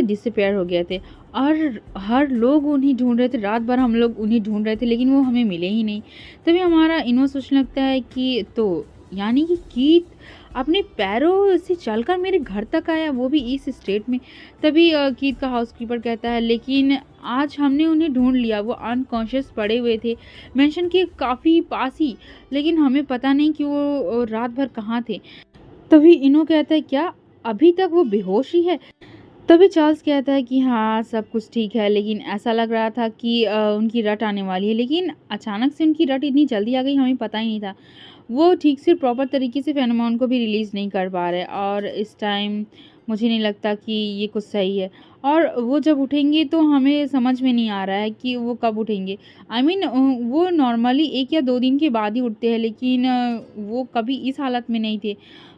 S1: डिसअपियर हो गए थे और हर लोग उन्हें ढूंढ रहे थे। रात भर हम लोग उन्हें ढूंढ रहे थे लेकिन वो हमें मिले ही नहीं। तभी हमारा इन्वो सोचने लगता है कि तो यानी कि कीथ अपने पैरों से चलकर मेरे घर तक आया, वो भी इस स्टेट में। तभी कीथ का हाउसकीपर कहता है लेकिन आज हमने उन्हें ढूंढ लिया, वो अनकॉन्शियस पड़े हुए थे मेंशन के काफ़ी पास ही, लेकिन हमें पता नहीं कि वो रात भर कहाँ थे। तभी इन्वो कहता है क्या अभी तक वो बेहोश ही है? तभी चार्ल्स कहता है कि हाँ, सब कुछ ठीक है लेकिन ऐसा लग रहा था कि उनकी रट आने वाली है, लेकिन अचानक से उनकी रट इतनी जल्दी आ गई हमें पता ही नहीं था। वो ठीक से प्रॉपर तरीके से फेरोमोन को भी रिलीज़ नहीं कर पा रहे और इस टाइम मुझे नहीं लगता कि ये कुछ सही है और वो जब उठेंगे तो हमें समझ में नहीं आ रहा है कि वो कब उठेंगे। आई मीन वो नॉर्मली 1 या 2 दिन के बाद ही उठते हैं लेकिन वो कभी इस हालत में नहीं थे।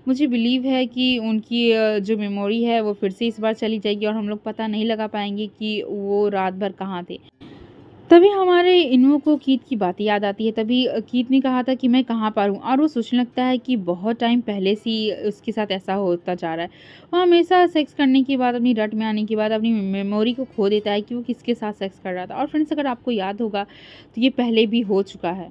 S1: मुझे बिलीव है कि उनकी जो मेमोरी है वो फिर से इस बार चली जाएगी और हम लोग पता नहीं लगा पाएंगे कि वो रात भर कहाँ थे। तभी हमारे इन्वो को कीथ की बातें याद आती है। तभी कीथ ने कहा था कि मैं कहाँ पर हूँ और वो सोचने लगता है कि बहुत टाइम पहले से ही उसके साथ ऐसा होता जा रहा है। वो हमेशा सेक्स करने के बाद, अपनी रट में आने के बाद अपनी मेमोरी को खो देता है कि वो किसके साथ सेक्स कर रहा था। और फ्रेंड्स, अगर आपको याद होगा तो ये पहले भी हो चुका है।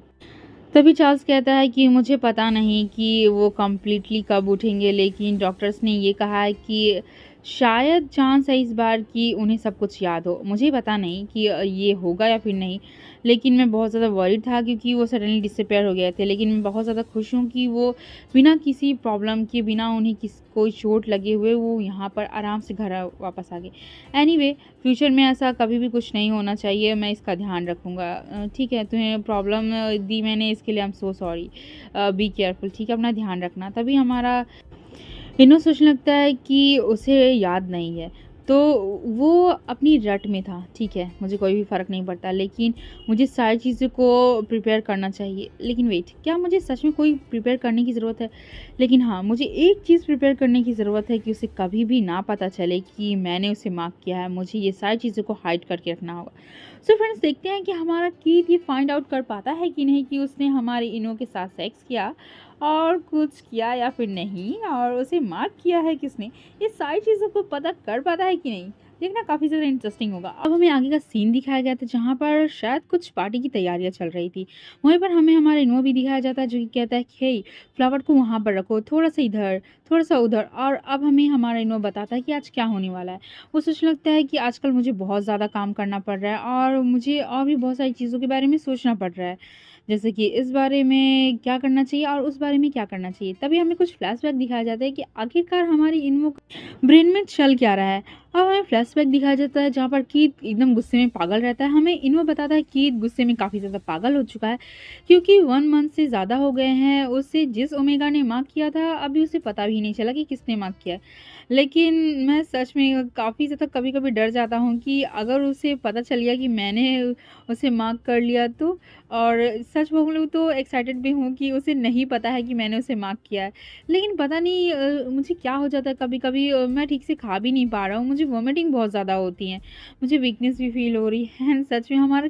S1: तभी चार्ल्स कहता है कि मुझे पता नहीं कि वो कम्प्लीटली कब उठेंगे लेकिन डॉक्टर्स ने ये कहा है कि शायद चांस है इस बार कि उन्हें सब कुछ याद हो। मुझे पता नहीं कि ये होगा या फिर नहीं, लेकिन मैं बहुत ज़्यादा वरीड था क्योंकि वो सडनली डिसअपियर हो गए थे। लेकिन मैं बहुत ज़्यादा खुश हूँ कि वो बिना किसी प्रॉब्लम के, बिना उन्हें कोई चोट लगे हुए वो यहाँ पर आराम से घर वापस आ गए। एनीवे, फ्यूचर में ऐसा कभी भी कुछ नहीं होना चाहिए, मैं इसका ध्यान रखूँगा। ठीक है, तुम्हें प्रॉब्लम दी मैंने, इसके लिए I am so sorry. Be careful, ठीक है, अपना ध्यान रखना। तभी हमारा इन्हें सोचने लगता है कि उसे याद नहीं है, तो वो अपनी रट में था। ठीक है, मुझे कोई भी फ़र्क नहीं पड़ता, लेकिन मुझे सारी चीज़ों को प्रिपेयर करना चाहिए। लेकिन वेट, क्या मुझे सच में कोई प्रिपेयर करने की ज़रूरत है? लेकिन हाँ, मुझे एक चीज़ प्रिपेयर करने की ज़रूरत है कि उसे कभी भी ना पता चले कि मैंने उसे माफ़ किया है। मुझे ये सारी चीज़ों को हाइड करके रखना होगा। सो फ्रेंड्स, देखते हैं कि हमारा कीथ ये फाइंड आउट कर पाता है कि नहीं कि उसने हमारे इनो के साथ सेक्स किया और कुछ किया या फिर नहीं, और उसे मार्क किया है किसने। ये सारी चीज़ों को पता कर पाता है कि नहीं, देखना काफ़ी ज़्यादा इंटरेस्टिंग होगा। अब हमें आगे का सीन दिखाया गया था जहाँ पर शायद कुछ पार्टी की तैयारियां चल रही थी। वहीं पर हमें हमारा इनो भी दिखाया जाता है जो कि कहता है कि हे, फ्लावर को वहाँ पर रखो, थोड़ा सा इधर, थोड़ा सा उधर। और अब हमें हमारा इनो बताता है कि आज क्या होने वाला है। वो सोचने लगता है कि आजकल मुझे बहुत ज़्यादा काम करना पड़ रहा है और मुझे और भी बहुत सारी चीज़ों के बारे में सोचना पड़ रहा है, जैसे कि इस बारे में क्या करना चाहिए और उस बारे में क्या करना चाहिए। तभी हमें कुछ फ्लैशबैक दिखाया जाता है कि आखिरकार हमारी इन्वो ब्रेन में चल क्या रहा है। अब हमें फ्लैशबैक दिखाया जाता है जहाँ पर कीथ एकदम गुस्से में पागल रहता है। हमें इन्वो बताता है कीथ गुस्से में काफ़ी ज़्यादा पागल हो चुका है क्योंकि 1 मंथ से ज़्यादा हो गए हैं उसे जिस ओमेगा ने मार्क किया था, अभी उसे पता भी नहीं चला कि किसने मार्क किया है। लेकिन मैं सच में काफ़ी ज़्यादा कभी-कभी डर जाता हूँ कि अगर उसे पता चल गया कि मैंने उसे मार्क कर लिया तो। और सच बोलूँ तो एक्साइटेड भी हूँ कि उसे नहीं पता है कि मैंने उसे मार्क किया है। लेकिन पता नहीं मुझे क्या हो जाता है कभी-कभी, मैं ठीक से खा भी नहीं पा रहा हूँ, मुझे वॉमिटिंग बहुत ज़्यादा होती है, मुझे वीकनेस भी फ़ील हो रही है। एंड सच में हमारा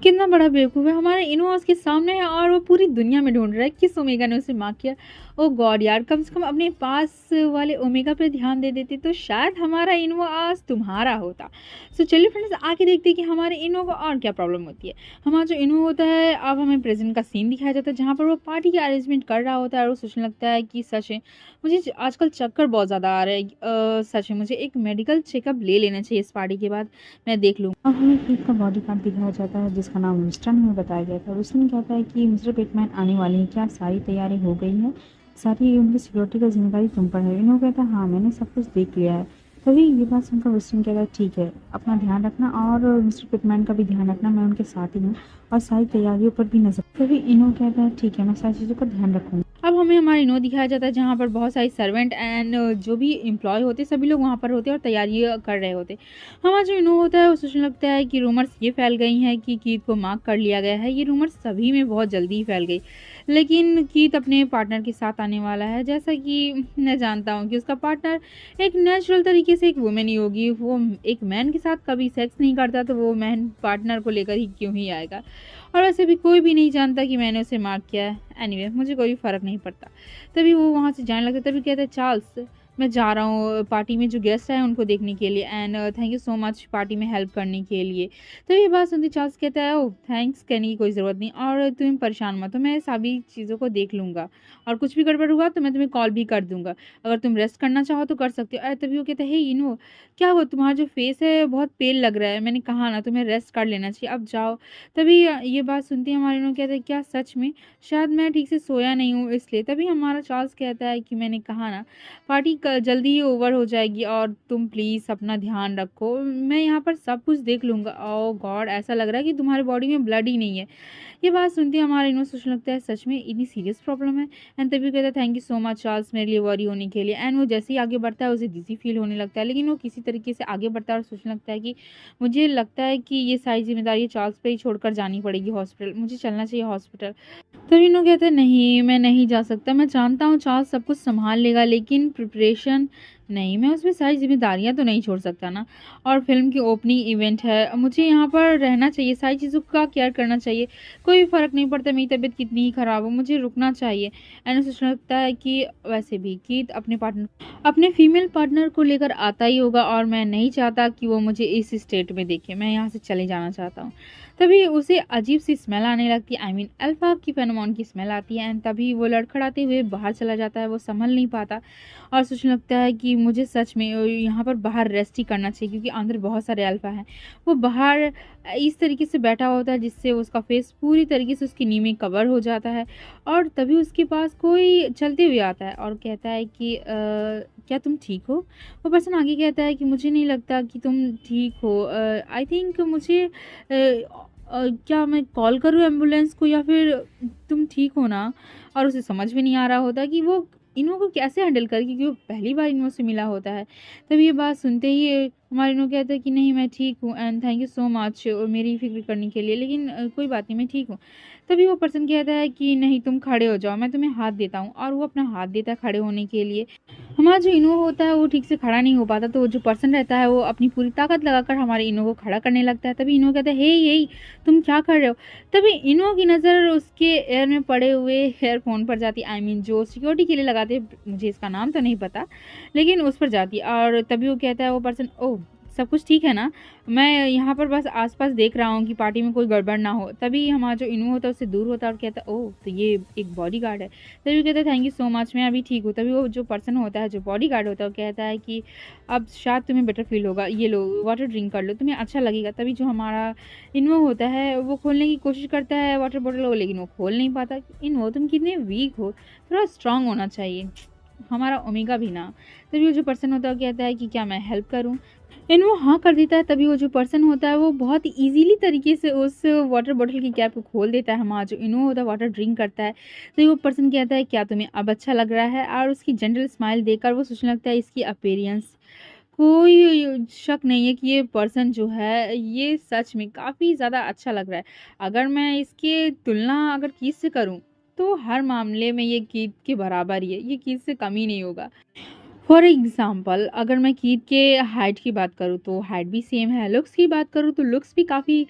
S1: कितना बड़ा बेवकूफ़ है, हमारे इनो उसके सामने है और वो पूरी दुनिया में ढूँढ रहा है किस ओमेगा ने उसे मार्क किया। ओह गॉड यार, कम से कम अपने पास वाले ओमेगा पे ध्यान दे देते तो शायद हमारा इनो आज तुम्हारा होता। सो चलिए फ्रेंड्स, आगे देखते हैं कि हमारे इनो को और क्या प्रॉब्लम होती है। हमारा जो इनो होता है, अब हमें प्रेजेंट का सीन दिखाया जाता है जहाँ पर वो पार्टी का अरेंजमेंट कर रहा होता है और वो सोचने लगता है कि सच है, मुझे आजकल चक्कर बहुत ज़्यादा आ रहा है। सच है, मुझे एक मेडिकल चेकअप ले लेना चाहिए इस पार्टी के बाद, मैं देख लूँगा। अब हमें कीथ का बॉडी पार्ट दिखाया जाता है जिसका नाम विस्टन हमें बताया गया था। विस्टन कहता है कि मिस्टर पिटमैन आने वाले हैं, क्या सारी तैयारी हो गई है? सारी उनकी सिक्योरिटी का जिम्मेदारी तुम पर है। इन्हों कहता है हाँ, मैंने सब कुछ देख लिया है। तभी ये बात सुनकर विस्टन कहता है ठीक है, अपना ध्यान रखना और मिस्टर पिटमैन का भी ध्यान रखना, मैं उनके साथ ही हूँ और सारी तैयारियों पर भी नजर। तभी इनो कहता है ठीक है, मैं सारी चीज़ों का ध्यान रखूँगा। अब हमें हमारा इनो दिखाया जाता है जहाँ पर बहुत सारी सर्वेंट एंड जो भी एम्प्लॉय होते सभी लोग वहाँ पर होते और तैयारी कर रहे होते। हमारा जो इनो होता है वो सोचने लगता है कि रूमर्स ये फैल गई हैं कि कीथ को मार्क कर लिया गया है। ये रूमर्स सभी में बहुत जल्दी ही फैल गई, लेकिन कीथ अपने पार्टनर के साथ आने वाला है। जैसा कि मैं जानता हूँ कि उसका पार्टनर एक नेचुरल तरीके से एक वुमेन ही होगी, वो एक मैन के साथ कभी सेक्स नहीं करता तो वो मैन पार्टनर को लेकर ही क्यों ही आएगा। और वैसे भी कोई भी नहीं जानता कि मैंने उसे मार्क किया है। एनीवे, मुझे कोई फ़र्क नहीं पड़ता। तभी वो वहाँ से जाने लगता है। तभी कहता है चार्ल्स, मैं जा रहा हूँ पार्टी में जो गेस्ट आए उनको देखने के लिए and thank you so much party में हेल्प करने के लिए। तो ये बात सुनती चार्ल्स कहता है ओह थैंक्स कहने की कोई ज़रूरत नहीं और तुम परेशान मत हो, मैं सभी चीज़ों को देख लूँगा और कुछ भी गड़बड़ हुआ तो मैं तुम्हें कॉल भी कर दूँगा, अगर तुम रेस्ट करना चाहो तो कर सकते हो। अरे तभी वो कहता है हे इनो, क्या हुआ, तुम्हारा जो फेस है बहुत पेल लग रहा है, मैंने कहा ना तुम्हें रेस्ट कर लेना चाहिए, अब जाओ। तभी ये बात सुनती हमारे इनो कहता है क्या सच में? शायद मैं ठीक से सोया नहीं हूँ इसलिए। तभी हमारा चार्ल्स कहता है कि मैंने कहा ना पार्टी जल्दी ही ओवर हो जाएगी और तुम प्लीज़ अपना ध्यान रखो, मैं यहाँ पर सब कुछ देख लूँगा। ओह गॉड, ऐसा लग रहा है कि तुम्हारी बॉडी में ब्लड ही नहीं है। ये बात सुनते हमारा इनो सोचने लगता है सच में इतनी सीरियस प्रॉब्लम है। एंड तभी कहता है thank you so much Charles मेरे लिए वरी होने के लिए। एंड वो जैसे ही आगे बढ़ता है उसे डिजी फील होने लगता है, लेकिन वो किसी तरीके से आगे बढ़ता है और सोचने लगता है कि मुझे लगता है कि ये सारी जिम्मेदारी चार्ल्स पे ही छोड़कर जानी पड़ेगी हॉस्पिटल, मुझे चलना चाहिए हॉस्पिटल। तभी इनो कहता है नहीं, मैं नहीं जा सकता, मैं जानता हूँ चार्ल्स सब कुछ संभाल लेगा लेकिन प्रिपरेशन नहीं, मैं उसमें सारी जिम्मेदारियां तो नहीं छोड़ सकता ना। और फिल्म की ओपनिंग इवेंट है, मुझे यहाँ पर रहना चाहिए, सारी चीज़ों का केयर करना चाहिए, कोई फ़र्क नहीं पड़ता मेरी तबीयत कितनी ही ख़राब हो, मुझे रुकना चाहिए। एंड सोचने लगता है कि वैसे भी कीथ अपने फीमेल पार्टनर को लेकर आता ही होगा और मैं नहीं चाहता कि वो मुझे इस स्टेट में देखे, मैं यहाँ से चले जाना चाहता हूँ। तभी उसे अजीब सी स्मेल आने लगती है, आई मीन अल्फा की फेरोमोन की स्मेल आती है। एंड तभी वो लड़खड़ाते हुए बाहर चला जाता है, वो संभल नहीं पाता और सोचने लगता है कि मुझे सच में यहाँ पर बाहर रेस्ट ही करना चाहिए, क्योंकि अंदर बहुत सारे अल्फ़ा हैं। वो बाहर इस तरीके से बैठा होता है जिससे उसका फेस पूरी तरीके से उसकी नी में कवर हो जाता है, और तभी उसके पास कोई चलते हुए आता है और कहता है कि क्या तुम ठीक हो? वो पर्सन आगे कहता है कि मुझे नहीं लगता कि तुम ठीक हो। आई थिंक मुझे क्या मैं कॉल करूँ एम्बुलेंस को, या फिर तुम ठीक हो ना? और उसे समझ में नहीं आ रहा होता कि वो इन्हो को कैसे हैंडल करे, क्योंकि वो पहली बार इन्हो से मिला होता है। तब ये बात सुनते ही हमारा इन्हो कहता है कि नहीं मैं ठीक हूँ, and thank you so much मेरी फ़िक्र करने के लिए, लेकिन कोई बात नहीं, मैं ठीक हूँ। तभी वो पर्सन कहता है कि नहीं तुम खड़े हो जाओ, मैं तुम्हें हाथ देता हूँ, और वो अपना हाथ देता है खड़े होने के लिए। हमारा जो इनो होता है वो ठीक से खड़ा नहीं हो पाता, तो जो पर्सन रहता है वो अपनी पूरी ताकत लगाकर हमारे इनो को खड़ा करने लगता है। तभी इनो कहता है हे यही तुम क्या कर रहे हो? तभी इनो की नज़र उसके एयर में पड़े हुए एयरफोन पर जाती, आई मीन जो सिक्योरिटी के लिए लगाते, मुझे इसका नाम तो नहीं पता, लेकिन उस पर जाती। और तभी वो कहता है वो पर्सन, ओह सब कुछ ठीक है ना? मैं यहाँ पर बस आसपास देख रहा हूँ कि पार्टी में कोई गड़बड़ ना हो। तभी हमारा जो इनू होता है उससे दूर होता है और कहता है ओह तो ये एक बॉडीगार्ड है। तभी वो कहता है थैंक यू सो मच, मैं अभी ठीक हूँ। तभी वो जो पर्सन होता है, जो बॉडीगार्ड होता है, वो कहता है कि अब शायद तुम्हें बेटर फील होगा, ये लो वाटर ड्रिंक कर लो, तुम्हें अच्छा लगेगा। तभी जो हमारा इन्वो होता है वो खोलने की कोशिश करता है वाटर बॉटल को, लेकिन वो खोल नहीं पाता। इन्वो तुम कितने वीक हो, थोड़ा स्ट्रांग होना चाहिए, हमारा ओमेगा भी ना। तभी वो जो पर्सन होता है वो कहता है कि क्या मैं हेल्प करूँ? इन्वो हाँ कर देता है। तभी वो जो पर्सन होता है वो बहुत ही ईज़िली तरीके से उस वाटर बॉटल की कैप को खोल देता है। हमारा जो इन्वो होता है वाटर ड्रिंक करता है। तो वो पर्सन कहता है क्या तुम्हें अब अच्छा लग रहा है? और उसकी जेंटल स्माइल देखकर वो सोचने लगता है इसकी अपीयरेंस, कोई शक नहीं है कि ये पर्सन जो है ये सच में काफ़ी ज़्यादा अच्छा लग रहा है। अगर मैं इसकी तुलना अगर कीथ से करूँ तो हर मामले में ये कीथ के बराबर ही है, ये कीथ से कम ही नहीं होगा। फॉर एग्ज़ाम्पल अगर मैं कीथ के हाइट की बात करूँ तो हाइट भी सेम है, लुक्स की बात करूँ तो लुक्स भी काफ़ी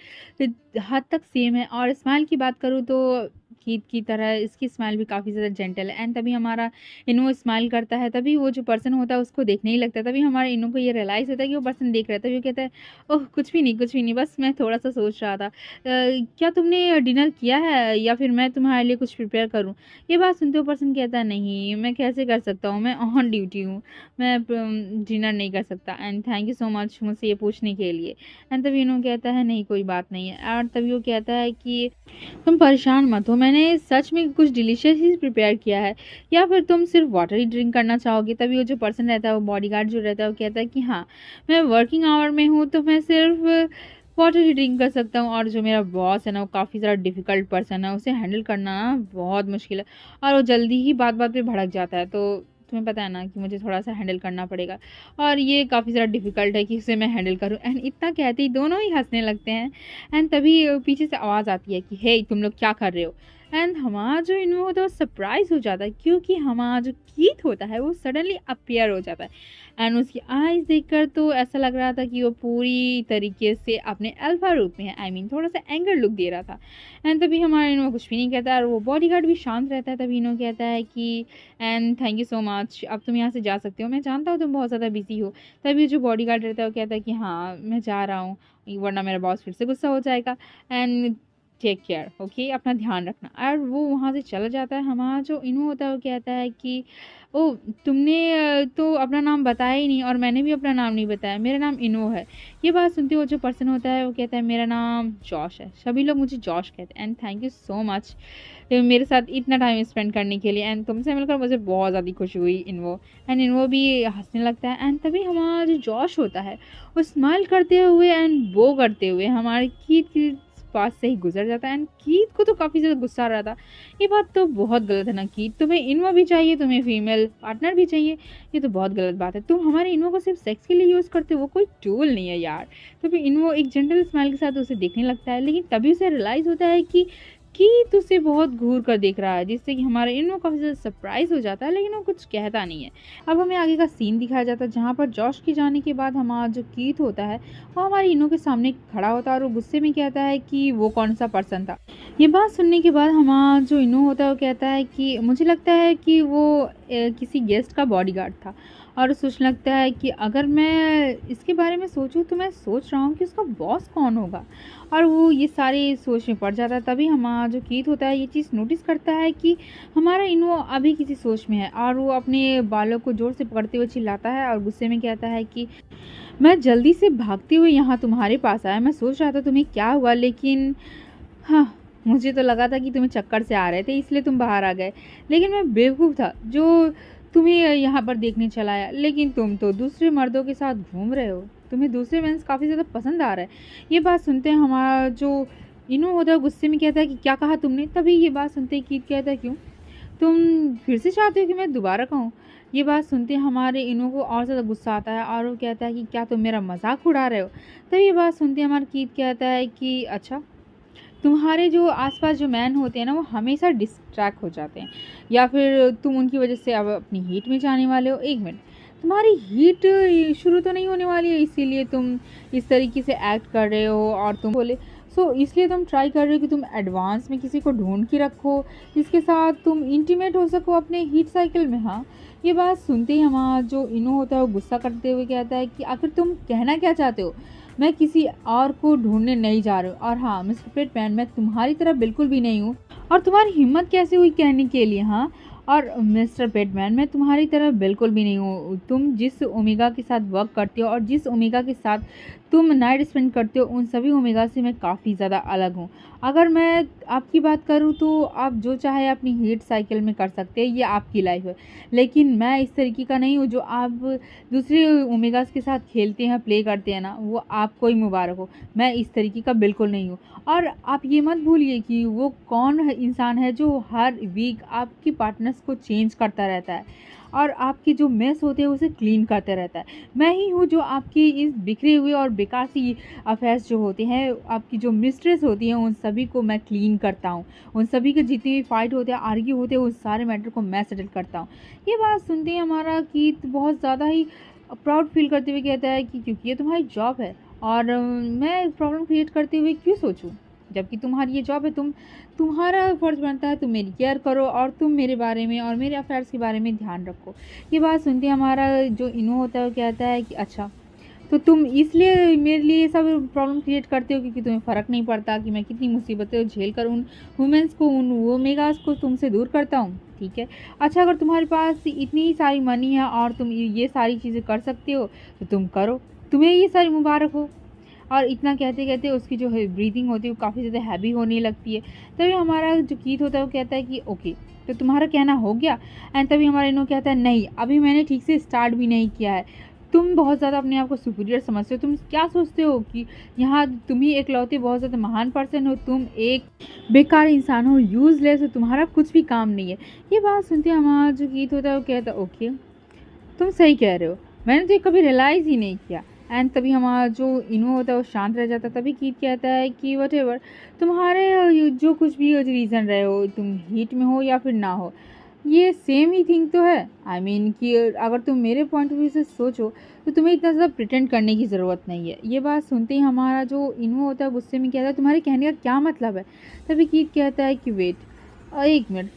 S1: हद तक सेम है, और स्माइल की बात करूँ तो कीथ की तरह इसकी स्माइल भी काफ़ी ज़्यादा जेंटल है। एंड तभी हमारा इन्हो स्माइल करता है, तभी वो जो पर्सन होता है उसको देखने ही लगता है। तभी हमारे इन्हो को ये रियलाइज़ होता है कि वो पर्सन देख रहा है। तभी वो कहता है ओह कुछ भी नहीं, कुछ भी नहीं, बस मैं थोड़ा-सा सोच रहा था। क्या तुमने डिनर किया है या फिर मैं तुम्हारे लिए कुछ प्रिपेयर करूँ? ये बात सुनते वो पर्सन कहता है नहीं, मैं कैसे कर सकता हूँ, मैं ऑन ड्यूटी हूँ, मैं डिनर नहीं कर सकता। And thank you so much मुझसे ये पूछने के लिए। एंड तभी इन्हो कहता है नहीं कोई बात नहीं है। और तभी वो कहता है कि तुम परेशान मत हो, मैंने सच में कुछ डिलीशियस ही प्रिपेयर किया है, या फिर तुम सिर्फ वाटर ही ड्रिंक करना चाहोगे? तभी वो जो पर्सन रहता है, वो बॉडीगार्ड जो रहता है, वो कहता है कि हाँ मैं वर्किंग आवर में हूँ तो मैं सिर्फ वाटर ही ड्रिंक कर सकता हूँ, और जो मेरा बॉस है ना वो काफ़ी ज़्यादा डिफ़िकल्ट पर्सन है, उसे हैंडल करना ना बहुत मुश्किल है, और वो जल्दी ही बात बात पे भड़क जाता है। तो तुम्हें पता है ना कि मुझे थोड़ा-सा हैंडल करना पड़ेगा, और ये काफ़ी ज़्यादा डिफ़िकल्ट है कि उसे मैं हैंडल करूँ। एंड इतना कहते ही दोनों ही हँसने लगते हैं। एंड तभी पीछे से आवाज़ आती है कि हे तुम लोग क्या कर रहे हो? एंड हमारा जो इन्वो होता है वो सरप्राइज़ हो जाता है, क्योंकि हमारा जो कीथ होता है वो सडनली अपीयर हो जाता है। एंड उसकी आईज़ देखकर तो ऐसा लग रहा था कि वो पूरी तरीके से अपने अल्फ़ा रूप में है, आई मीन थोड़ा-सा एंगर लुक दे रहा था। एंड तभी हमारा इन्वो कुछ भी नहीं कहता, और वो बॉडीगार्ड भी शांत रहता है। तभी इन्वो कहता है कि and thank you so much, अब तुम यहाँ से जा सकते हो, मैं जानता हूँ तुम बहुत ज़्यादा बिज़ी हो। तभी जो बॉडीगार्ड रहता है वो कहता है कि हाँ मैं जा रहा हूँ, वरना मेरा बॉस फिर से गुस्सा हो जाएगा। एंड टेक केयर, ओके अपना ध्यान रखना। और वो वहाँ से चला जाता है। हमारा जो इन्वो होता है वो कहता है कि ओह तुमने तो अपना नाम बताया ही नहीं, और मैंने भी अपना नाम नहीं बताया, मेरा नाम इन्वो है। ये बात सुनते हुए जो पर्सन होता है वो कहता है मेरा नाम जॉश है, सभी लोग मुझे जॉश कहते हैं। And thank you so much मेरे साथ इतना टाइम स्पेंड करने के लिए, एंड तुमसे मिलकर मुझे बहुत ज़्यादा खुशी हुई इन्वो। एंड इन्वो भी हंसने लगता है। एंड तभी हमारा जो जॉश होता है वो स्माइल करते हुए एंड वो करते हुए हमारे कीथ की पास से ही गुजर जाता है। एंड कीथ को तो काफ़ी ज़्यादा गुस्सा आ रहा था, ये बात तो बहुत गलत है ना कीथ, तुम्हें इन्वो भी चाहिए, तुम्हें फीमेल पार्टनर भी चाहिए, ये तो बहुत गलत बात है। तुम हमारे इन्वो को सिर्फ सेक्स के लिए यूज़ करते हो, वो कोई टूल नहीं है यार। तो फिर इन्वो एक जेंटल स्माइल के साथ उसे देखने लगता है, लेकिन तभी उसे रियलाइज़ होता है कि कीथ उसे बहुत घूर कर देख रहा है, जिससे कि हमारा इन्वो काफ़ी ज़्यादा सरप्राइज़ हो जाता है, लेकिन वो कुछ कहता नहीं है। अब हमें आगे का सीन दिखाया जाता है, जहाँ पर जॉश के जाने के बाद हमारा जो कीथ होता है वो हमारे इन्वो के सामने खड़ा होता है, और वो गुस्से में कहता है कि वो कौन सा पर्सन था। ये बात सुनने के बाद हमारा जो इन्वो होता है वो कहता है कि मुझे लगता है कि वो किसी गेस्ट का बॉडीगार्ड था, और सोचने लगता है कि अगर मैं इसके बारे में सोचूं तो मैं सोच रहा हूँ कि उसका बॉस कौन होगा। और वो ये सारी सोच में पड़ जाता है। तभी हमारा जो कीथ होता है ये चीज़ नोटिस करता है कि हमारा इनो अभी किसी सोच में है, और वो अपने बालों को जोर से पकड़ते हुए चिल्लाता है और गुस्से में कहता है कि मैं जल्दी से भागते हुए यहाँ तुम्हारे पास आया। मैं सोच रहा था तुम्हें क्या हुआ, लेकिन हाँ, मुझे तो लगा था कि तुम्हें चक्कर से आ रहे थे इसलिए तुम बाहर आ गए। लेकिन मैं बेवकूफ़ था जो तुम्हें यहाँ पर देखने चला आया। लेकिन तुम तो दूसरे मर्दों के साथ घूम रहे हो, तुम्हें दूसरे मेंस काफ़ी ज़्यादा पसंद आ रहा है। ये बात सुनते हैं हमारा जो इनू होता है गुस्से में कहता है कि क्या कहा तुमने। तभी ये बात सुनते ही कीथ कहता है क्यों, तुम फिर से चाहते हो कि मैं दोबारा कहूँ। ये बात सुनते हमारे इनू को और ज़्यादा गुस्सा आता है और वो कहता है कि क्या तुम मेरा मजाक उड़ा रहे हो। तभी ये बात सुनते हमारा कीथ कहता है कि अच्छा, तुम्हारे जो आसपास जो मैन होते हैं ना वो हमेशा डिस्ट्रैक्ट हो जाते हैं, या फिर तुम उनकी वजह से अब अपनी हीट में जाने वाले हो। एक मिनट, तुम्हारी हीट शुरू तो नहीं होने वाली है, इसीलिए तुम इस तरीके से एक्ट कर रहे हो। और तुम बोले सो इसलिए तुम ट्राई कर रहे हो कि तुम एडवांस में किसी को ढूंढ के रखो जिसके साथ तुम इंटीमेट हो सको अपने हीट साइकिल में। हाँ, ये बात सुनते ही हमारा जो इनो होता है वो गुस्सा करते हुए कहता है कि आखिर तुम कहना क्या चाहते हो। मैं किसी और को ढूंढने नहीं जा रहा हूँ। और हाँ मिस्टर पेटमैन, मैं तुम्हारी तरह बिल्कुल भी नहीं हूँ। और तुम्हारी हिम्मत कैसे हुई कहने के लिए। हाँ, और मिस्टर पेटमैन, मैं तुम्हारी तरह बिल्कुल भी नहीं हूँ। तुम जिस ओमेगा के साथ वर्क करते हो और जिस ओमेगा के साथ तुम नाइट स्पेंड करते हो उन सभी ओमेगा से मैं काफ़ी ज़्यादा अलग हूँ। अगर मैं आपकी बात करूँ तो आप जो चाहे अपनी हीट साइकिल में कर सकते हैं, ये आपकी लाइफ है। लेकिन मैं इस तरीके का नहीं हूँ जो आप दूसरे ओमेगास के साथ खेलते हैं, प्ले करते हैं ना, वो आपको ही मुबारक हो। मैं इस तरीके का बिल्कुल नहीं हूँ। और आप ये मत भूलिए कि वो कौन इंसान है जो हर वीक आपकी पार्टनर्स को चेंज करता रहता है और आपके जो मेस होते हैं उसे क्लीन करते रहता है। मैं ही हूँ जो आपकी इस बिखरे हुए और बेकार सी अफेयर्स जो होते हैं, आपकी जो मिस्ट्रेस होती हैं, उन सभी को मैं क्लीन करता हूँ। उन सभी के जितने भी फाइट होते हैं, आर्ग्यू होते हैं, उस सारे मैटर को मैं सेटल करता हूँ। ये बात सुनते ही हमारा कीथ बहुत ज़्यादा ही प्राउड फील करते हुए कहता है कि क्योंकि ये तुम्हारी जॉब है और मैं प्रॉब्लम क्रिएट करते हुए क्यों सोचूं, जबकि तुम्हारी ये जॉब है। तुम्हारा फ़र्ज़ बनता है तुम मेरी केयर करो और तुम मेरे बारे में और मेरे अफेयर्स के बारे में ध्यान रखो। ये बात सुनते ही हमारा जो इनो होता है वो कहता है कि अच्छा, तो तुम इसलिए मेरे लिए ये सब प्रॉब्लम क्रिएट करते हो क्योंकि तुम्हें फ़र्क नहीं पड़ता कि मैं कितनी मुसीबतें झेल कर उन वुमेंस को, उन ओमेगास को तुमसे दूर करता हूँ। ठीक है, अच्छा, अगर तुम्हारे पास इतनी ही सारी मनी है और तुम ये सारी चीज़ें कर सकते हो तो तुम करो, तुम्हें ये सारी मुबारक हो। और इतना कहते कहते उसकी जो है ब्रीदिंग होती है वो काफ़ी ज़्यादा हैवी होने लगती है। तभी हमारा जो कीथ होता है वो कहता है कि ओके, तो तुम्हारा कहना हो गया। एंड तभी हमारा इनो कहता है नहीं, अभी मैंने ठीक से स्टार्ट भी नहीं किया है। तुम बहुत ज़्यादा अपने आप को सुपीरियर समझते हो। तुम क्या सोचते हो कि यहाँ तुम ही एकलौते बहुत ज़्यादा महान पर्सन हो, तुम एक बेकार इंसान हो, यूज़लेस हो, तुम्हारा कुछ भी काम नहीं है। ये बात सुनते हमारा जो कीथ होता है वो कहता है ओके, तुम सही कह रहे हो, मैंने तो ये कभी रियलाइज़ ही नहीं किया। एंड तभी हमारा जो इनो होता है वो शांत रह जाता है। तभी कीथ कहता है कि वटेवर, तुम्हारे जो कुछ भी रीज़न रहे हो, तुम हीट में हो या फिर ना हो, ये सेम ही थिंग तो है। आई मीन कि अगर तुम मेरे पॉइंट ऑफ व्यू से सोचो तो तुम्हें इतना ज़्यादा प्रिटेंड करने की ज़रूरत नहीं है। ये बात सुनते ही हमारा जो इनो होता है गुस्से में कहता है तुम्हारे कहने का क्या मतलब है। तभी कीथ कहता है कि वेट, एक मिनट,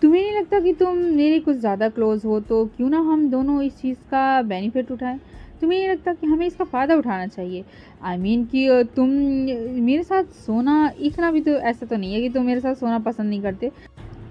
S1: तुम्हें नहीं लगता कि तुम मेरे कुछ ज़्यादा क्लोज हो, तो क्यों ना हम दोनों इस चीज़ का बेनिफिट उठाएं। तुम्हें नहीं लगता कि हमें इसका फ़ायदा उठाना चाहिए। आई मीन कि तुम मेरे साथ सोना, इतना भी तो ऐसा तो नहीं है कि तुम मेरे साथ सोना पसंद नहीं करते,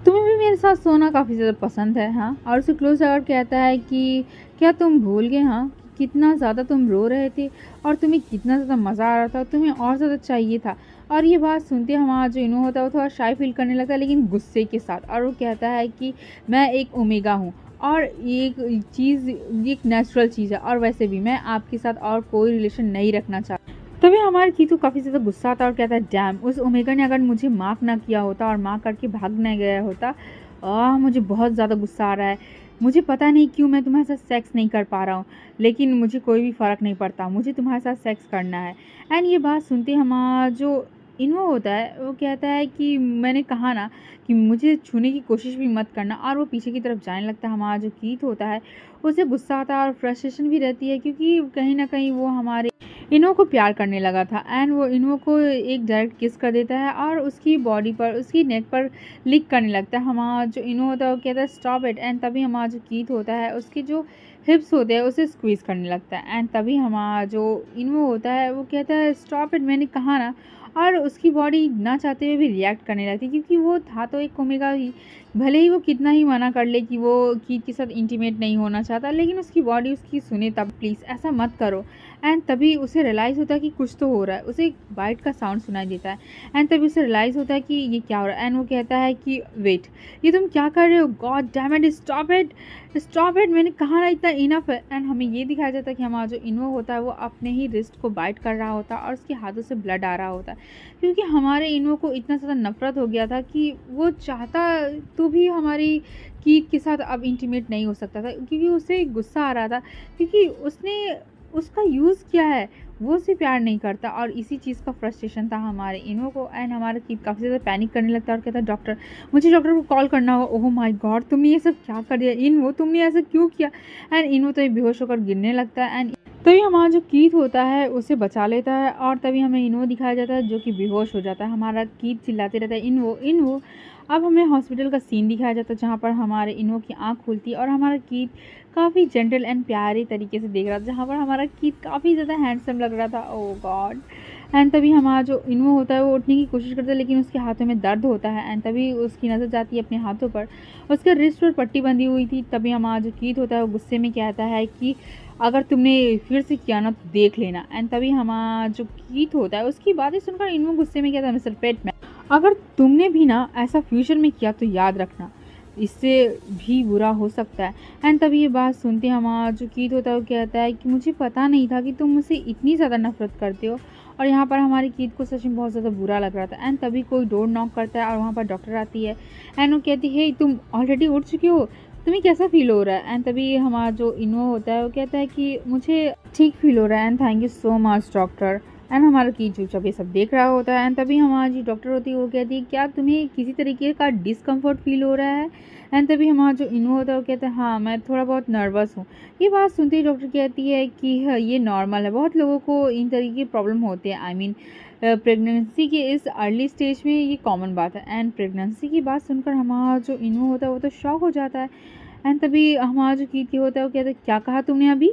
S1: तुम्हें भी मेरे साथ सोना काफ़ी ज़्यादा पसंद है। हाँ, और उसे क्लोज आकर कहता है कि क्या तुम भूल गए हाँ कितना ज़्यादा तुम रो रहे थे और तुम्हें कितना ज़्यादा मज़ा आ रहा था, तुम्हें और ज़्यादा चाहिए था। और ये बात सुनते हमारा जो इनो होता है वो थोड़ा शाय फील करने लगता है लेकिन गुस्से के साथ, और वो कहता है कि मैं एक ओमेगा हूँ और एक चीज़, ये एक नेचुरल चीज़ है, और वैसे भी मैं आपके साथ और कोई रिलेशन नहीं रखना चाहता। तभी हमारे कीथू काफ़ी ज़्यादा गुस्सा आता है और कहता है डैम, उस ओमेगा ने अगर मुझे माफ़ ना किया होता और माफ़ करके भाग ना गया होता, मुझे बहुत ज़्यादा गुस्सा आ रहा है। मुझे पता नहीं क्यों मैं तुम्हारे साथ सेक्स नहीं कर पा रहा हूँ, लेकिन मुझे कोई भी फ़र्क नहीं पड़ता, मुझे तुम्हारे साथ सेक्स करना है। एंड ये बात सुनते हमारा जो इन्वो होता है वो कहता है कि मैंने कहा ना कि मुझे छूने की कोशिश भी मत करना, और वो पीछे की तरफ जाने लगता है। हमारा जो कीथ होता है उसे गुस्सा आता है और फ्रस्ट्रेशन भी रहती है, क्योंकि कहीं ना कहीं वो हमारे इनो को प्यार करने लगा था एंड वो इनो को एक डायरेक्ट किस कर देता है और उसकी बॉडी पर, उसकी नेक पर लिक करने लगता है। हमारा जो इनो होता है वो कहता है स्टॉप इट, एंड तभी हमारा जो कीथ होता है उसकी जो हिप्स होते हैं उसे स्क्वीज़ करने लगता है एंड तभी हमारा जो इनो होता है वो कहता है स्टॉप इट, मैंने कहा ना। और उसकी बॉडी ना चाहते हुए भी रिएक्ट करने लगती है, क्योंकि वो था तो एक ओमेगा ही, भले ही वो कितना ही मना कर ले कि वो कीथ के साथ इंटीमेट नहीं होना चाहता, लेकिन उसकी बॉडी उसकी सुने तब। प्लीज़ ऐसा मत करो। एंड तभी उसे रियलाइज़ होता है कि कुछ तो हो रहा है, उसे एक बाइट का साउंड सुनाई देता है एंड तभी उसे रियलाइज़ होता है कि ये क्या हो रहा है एंड वो कहता है कि वेट, ये तुम क्या कर रहे हो, god damn it, stop it, stop it, मैंने कहा ना इतना इनफ है। एंड हमें ये दिखाया जाता है कि हमारा जो इनो होता है वो अपने ही रिस्ट को बाइट कर रहा होता है और उसके हाथों से ब्लड आ रहा होता है, क्योंकि हमारे इनो को इतना ज़्यादा नफरत हो गया था कि वो चाहता तो भी हमारी कीथ के साथ अब इंटीमेट नहीं हो सकता था, क्योंकि उसे गुस्सा आ रहा था, क्योंकि उसने उसका यूज़ किया है, वो उसे प्यार नहीं करता। और इसी चीज़ का फ्रस्ट्रेशन था हमारे इनो को एंड हमारा कीथ काफ़ी ज़्यादा पैनिक करने लगता है और कहता है डॉक्टर, मुझे डॉक्टर को कॉल करना होगा। ओह माय गॉड, तुमने ये सब क्या कर दिया इनो, तुमने ऐसा क्यों किया। एंड इनो तो बेहोश होकर गिरने लगता है एंड तभी हमारा जो कीथ होता है उसे बचा लेता है और तभी हमें इनो दिखाया जाता है जो कि बेहोश हो जाता है। हमारा कीथ चिल्लाते रहता है इनो इनो। अब हमें हॉस्पिटल का सीन दिखाया जाता है जहाँ पर हमारे इनो की आँख खुलती है और हमारा कीथ काफ़ी जेंटल एंड प्यारे तरीके से देख रहा था, जहाँ पर हमारा कीथ काफ़ी ज़्यादा हैंडसम लग रहा था। ओह गॉड। एंड तभी हमारा जो इनो होता है वो उठने की कोशिश करता है, लेकिन उसके हाथों में दर्द होता है एंड तभी उसकी नज़र जाती है अपने हाथों पर, उसके रिस्ट पर पट्टी बंधी हुई थी। तभी हमारा जो कीथ होता है वो गुस्से में कहता है कि अगर तुमने फिर से किया ना तो देख लेना। एंड तभी हमारा जो कीथ होता है उसकी बातें सुनकर इनो गुस्से में कहता है मिस्टर पेटमैन, अगर तुमने भी ना ऐसा फ्यूचर में किया तो याद रखना इससे भी बुरा हो सकता है। एंड तभी ये बात सुनते हमारा जो कीथ होता है वो कहता है कि मुझे पता नहीं था कि तुम मुझसे इतनी ज़्यादा नफरत करते हो। और यहाँ पर हमारी कीथ को सच में बहुत ज़्यादा बुरा लग रहा था एंड तभी कोई डोर नॉक करता है और वहाँ पर डॉक्टर आती है एंड वो कहती है तुम ऑलरेडी उठ चुके हो, तुम्हें कैसा फील हो रहा है। एंड तभी हमारा जो इनो होता है वो कहता है कि मुझे ठीक फील हो रहा है and thank you so much doctor. And हमारा कीथ चुपचाप ये सब देख रहा होता है एंड तभी हमारी जो डॉक्टर होती है वो कहती है क्या तुम्हें किसी तरीके का डिस्कम्फर्ट फील हो रहा है। एंड तभी हमारा जो इनो होता है वो कहता है हाँ मैं थोड़ा बहुत नर्वस हूँ। ये बात सुनते ही डॉक्टर कहती है कि हाँ, ये नॉर्मल है, बहुत लोगों को इन तरीके के प्रॉब्लम होते हैं। आई मीन प्रेगनेंसी के इस अर्ली स्टेज में ये कॉमन बात है। एंड प्रेगनेंसी की बात सुनकर हमारा जो इनो होता है वो तो शॉक हो जाता है एंड तभी हमारा जो कीथ होता है वो कहता है क्या कहा तुमने अभी,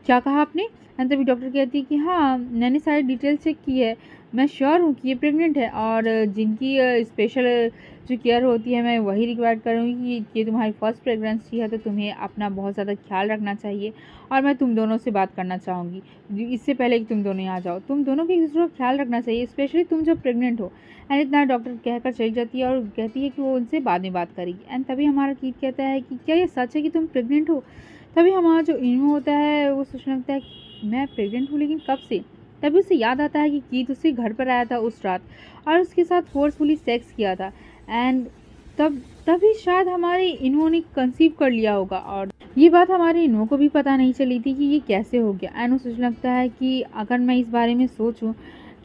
S1: क्या कहा आपने। एंड तभी डॉक्टर कहती है कि हाँ मैंने सारी डिटेल चेक की है, मैं श्योर हूँ कि ये प्रेग्नेंट है और जिनकी स्पेशल जो केयर होती है मैं वही रिक्वायर्ड करूँगी कि ये तुम्हारी फर्स्ट प्रेगनेंसी है तो तुम्हें अपना बहुत ज़्यादा ख्याल रखना चाहिए और मैं तुम दोनों से बात करना चाहूँगी इससे पहले कि तुम दोनों यहाँ जाओ, तुम दोनों के एक दूसरे का ख्याल रखना चाहिए, स्पेशली तुम जब प्रेग्नेंट हो। एंड इतना डॉक्टर कहकर चली जाती है और कहती है कि वो उनसे बाद में बात करेगी। एंड तभी हमारा कीथ कहता है कि क्या ये सच है कि तुम प्रेग्नेंट हो। तभी हमारा जो इनो होता है वो सोचने लगता है मैं प्रेग्नेंट हूँ लेकिन कब से। तभी उसे याद आता है कि कीथ उसके घर पर आया था उस रात और उसके साथ फोर्सफुली सेक्स किया था एंड तभी शायद हमारे इनो ने कंसीव कर लिया होगा और ये बात हमारे इनो को भी पता नहीं चली थी कि ये कैसे हो गया। एंड वो सोचने लगता है कि अगर मैं इस बारे में सोचूं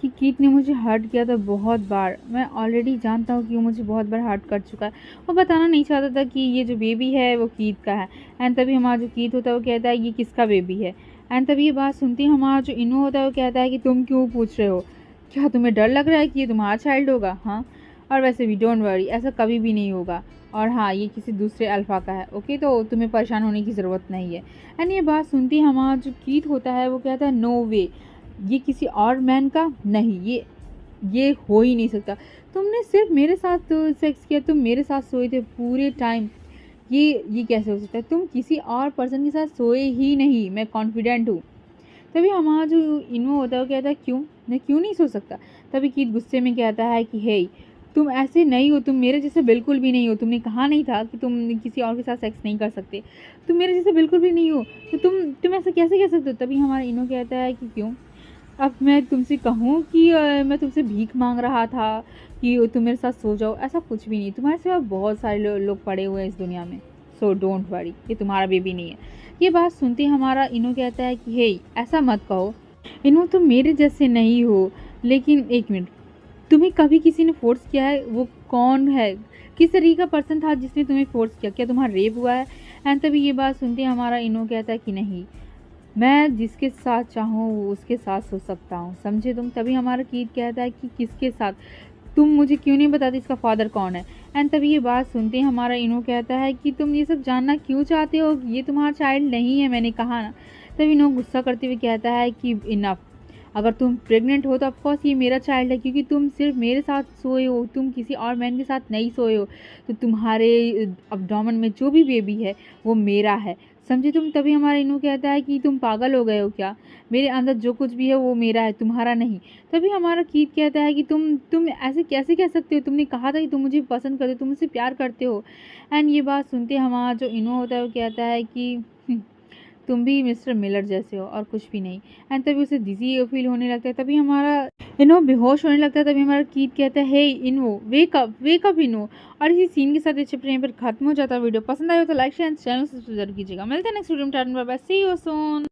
S1: कि कीथ ने मुझे हर्ट किया था बहुत बार, मैं ऑलरेडी जानता हूँ कि वो मुझे बहुत बार हर्ट कर चुका है, वो बताना नहीं चाहता था कि ये जो बेबी है वो कीथ का है। एंड तभी हमारा जो कीथ होता है वो कहता है ये किसका बेबी है। एंड तभी ये बात सुनती है हमारा जो इनो होता है वो कहता है कि तुम क्यों पूछ रहे हो, क्या तुम्हें डर लग रहा है कि ये तुम्हारा चाइल्ड होगा। हाँ, और वैसे भी डोंट वरी, ऐसा कभी भी नहीं होगा और हाँ ये किसी दूसरे अल्फ़ा का है, ओके, तो तुम्हें परेशान होने की ज़रूरत नहीं है। एंड ये बात सुनती हमारा जो कीथ होता है वो कहता है नो वे, ये किसी और मैन का नहीं, ये हो ही नहीं सकता, तुमने सिर्फ मेरे साथ सेक्स किया, तुम मेरे साथ सोए थे पूरे टाइम, ये कैसे हो सकता है, तुम किसी और पर्सन के साथ सोए ही नहीं, मैं कॉन्फिडेंट हूँ। तभी हमारा जो इनो होता है वो कहता है क्यों, मैं क्यों नहीं सो सकता। तभी कीथ गुस्से में कहता है कि हे तुम ऐसे नहीं हो, तुम मेरे जैसे बिल्कुल भी नहीं हो, तुमने कहा नहीं था कि तुम किसी और के साथ सेक्स नहीं कर सकते, तुम मेरे जैसे बिल्कुल भी नहीं हो, तो तुम ऐसा कैसे कह सकते हो। तभी हमारा इनो कहता है कि क्यों, अब मैं तुमसे कहूँ कि मैं तुमसे भीख मांग रहा था कि तुम मेरे साथ सो जाओ, ऐसा कुछ भी नहीं, तुम्हारे सिवा बहुत सारे लोग पड़े हुए हैं इस दुनिया में, सो डोंट वरी, ये तुम्हारा बेबी नहीं है। ये बात सुनते हमारा इनो कहता है कि हे ऐसा मत कहो, इनो तुम मेरे जैसे नहीं हो, लेकिन एक मिनट, तुम्हें कभी किसी ने फोर्स किया है? वो कौन है? किस तरीके का पर्सन था जिसने तुम्हें फोर्स किया? क्या तुम्हारा रेप हुआ है? एंड तभी ये बात सुनते हमारा इनो कहता है कि नहीं, मैं जिसके साथ चाहूँ वो उसके साथ सो सकता हूँ, समझे तुम? तभी हमारा कीत कहता है कि किसके साथ? तुम मुझे क्यों नहीं बताती इसका फादर कौन है? एंड तभी ये बात सुनते हमारा इनो कहता है कि तुम ये सब जानना क्यों चाहते हो? ये तुम्हारा चाइल्ड नहीं है, मैंने कहा ना। तभी इनो गुस्सा करते हुए कहता है कि इनफ, अगर तुम प्रेग्नेंट हो तो ऑफकोर्स ये मेरा चाइल्ड है, क्योंकि तुम सिर्फ मेरे साथ सोए हो, तुम किसी और मैन के साथ नहीं सोए हो, तो तुम्हारे अब्डोमेन में जो भी बेबी है वो मेरा है, समझे तुम? तभी हमारा इनू कहता है कि तुम पागल हो गए हो क्या? मेरे अंदर जो कुछ भी है वो मेरा है, तुम्हारा नहीं। तभी हमारा कीत कहता है कि तुम ऐसे कैसे कह सकते हो? तुमने कहा था कि तुम मुझे पसंद करते हो, तुम मुझसे प्यार करते हो। एंड ये बात सुनते हमारा जो इनो होता है वो कहता है कि तुम भी मिस्टर मिलर जैसे हो और कुछ भी नहीं। एंड तभी उसे डिजी फील होने लगता है। तभी हमारा इनो बेहोश होने लगता है। तभी हमारा कीत कहता है, हे इनो, वेक अप इनो। और इसी सीन के साथ अच्छे प्रेम पर खत्म हो जाता है वीडियो। पसंद आए तो लाइक शेयर चैनल सब्सक्राइब कीजिएगा। मिलते हैं नेक्स्ट वीडियो में। सी यू सून।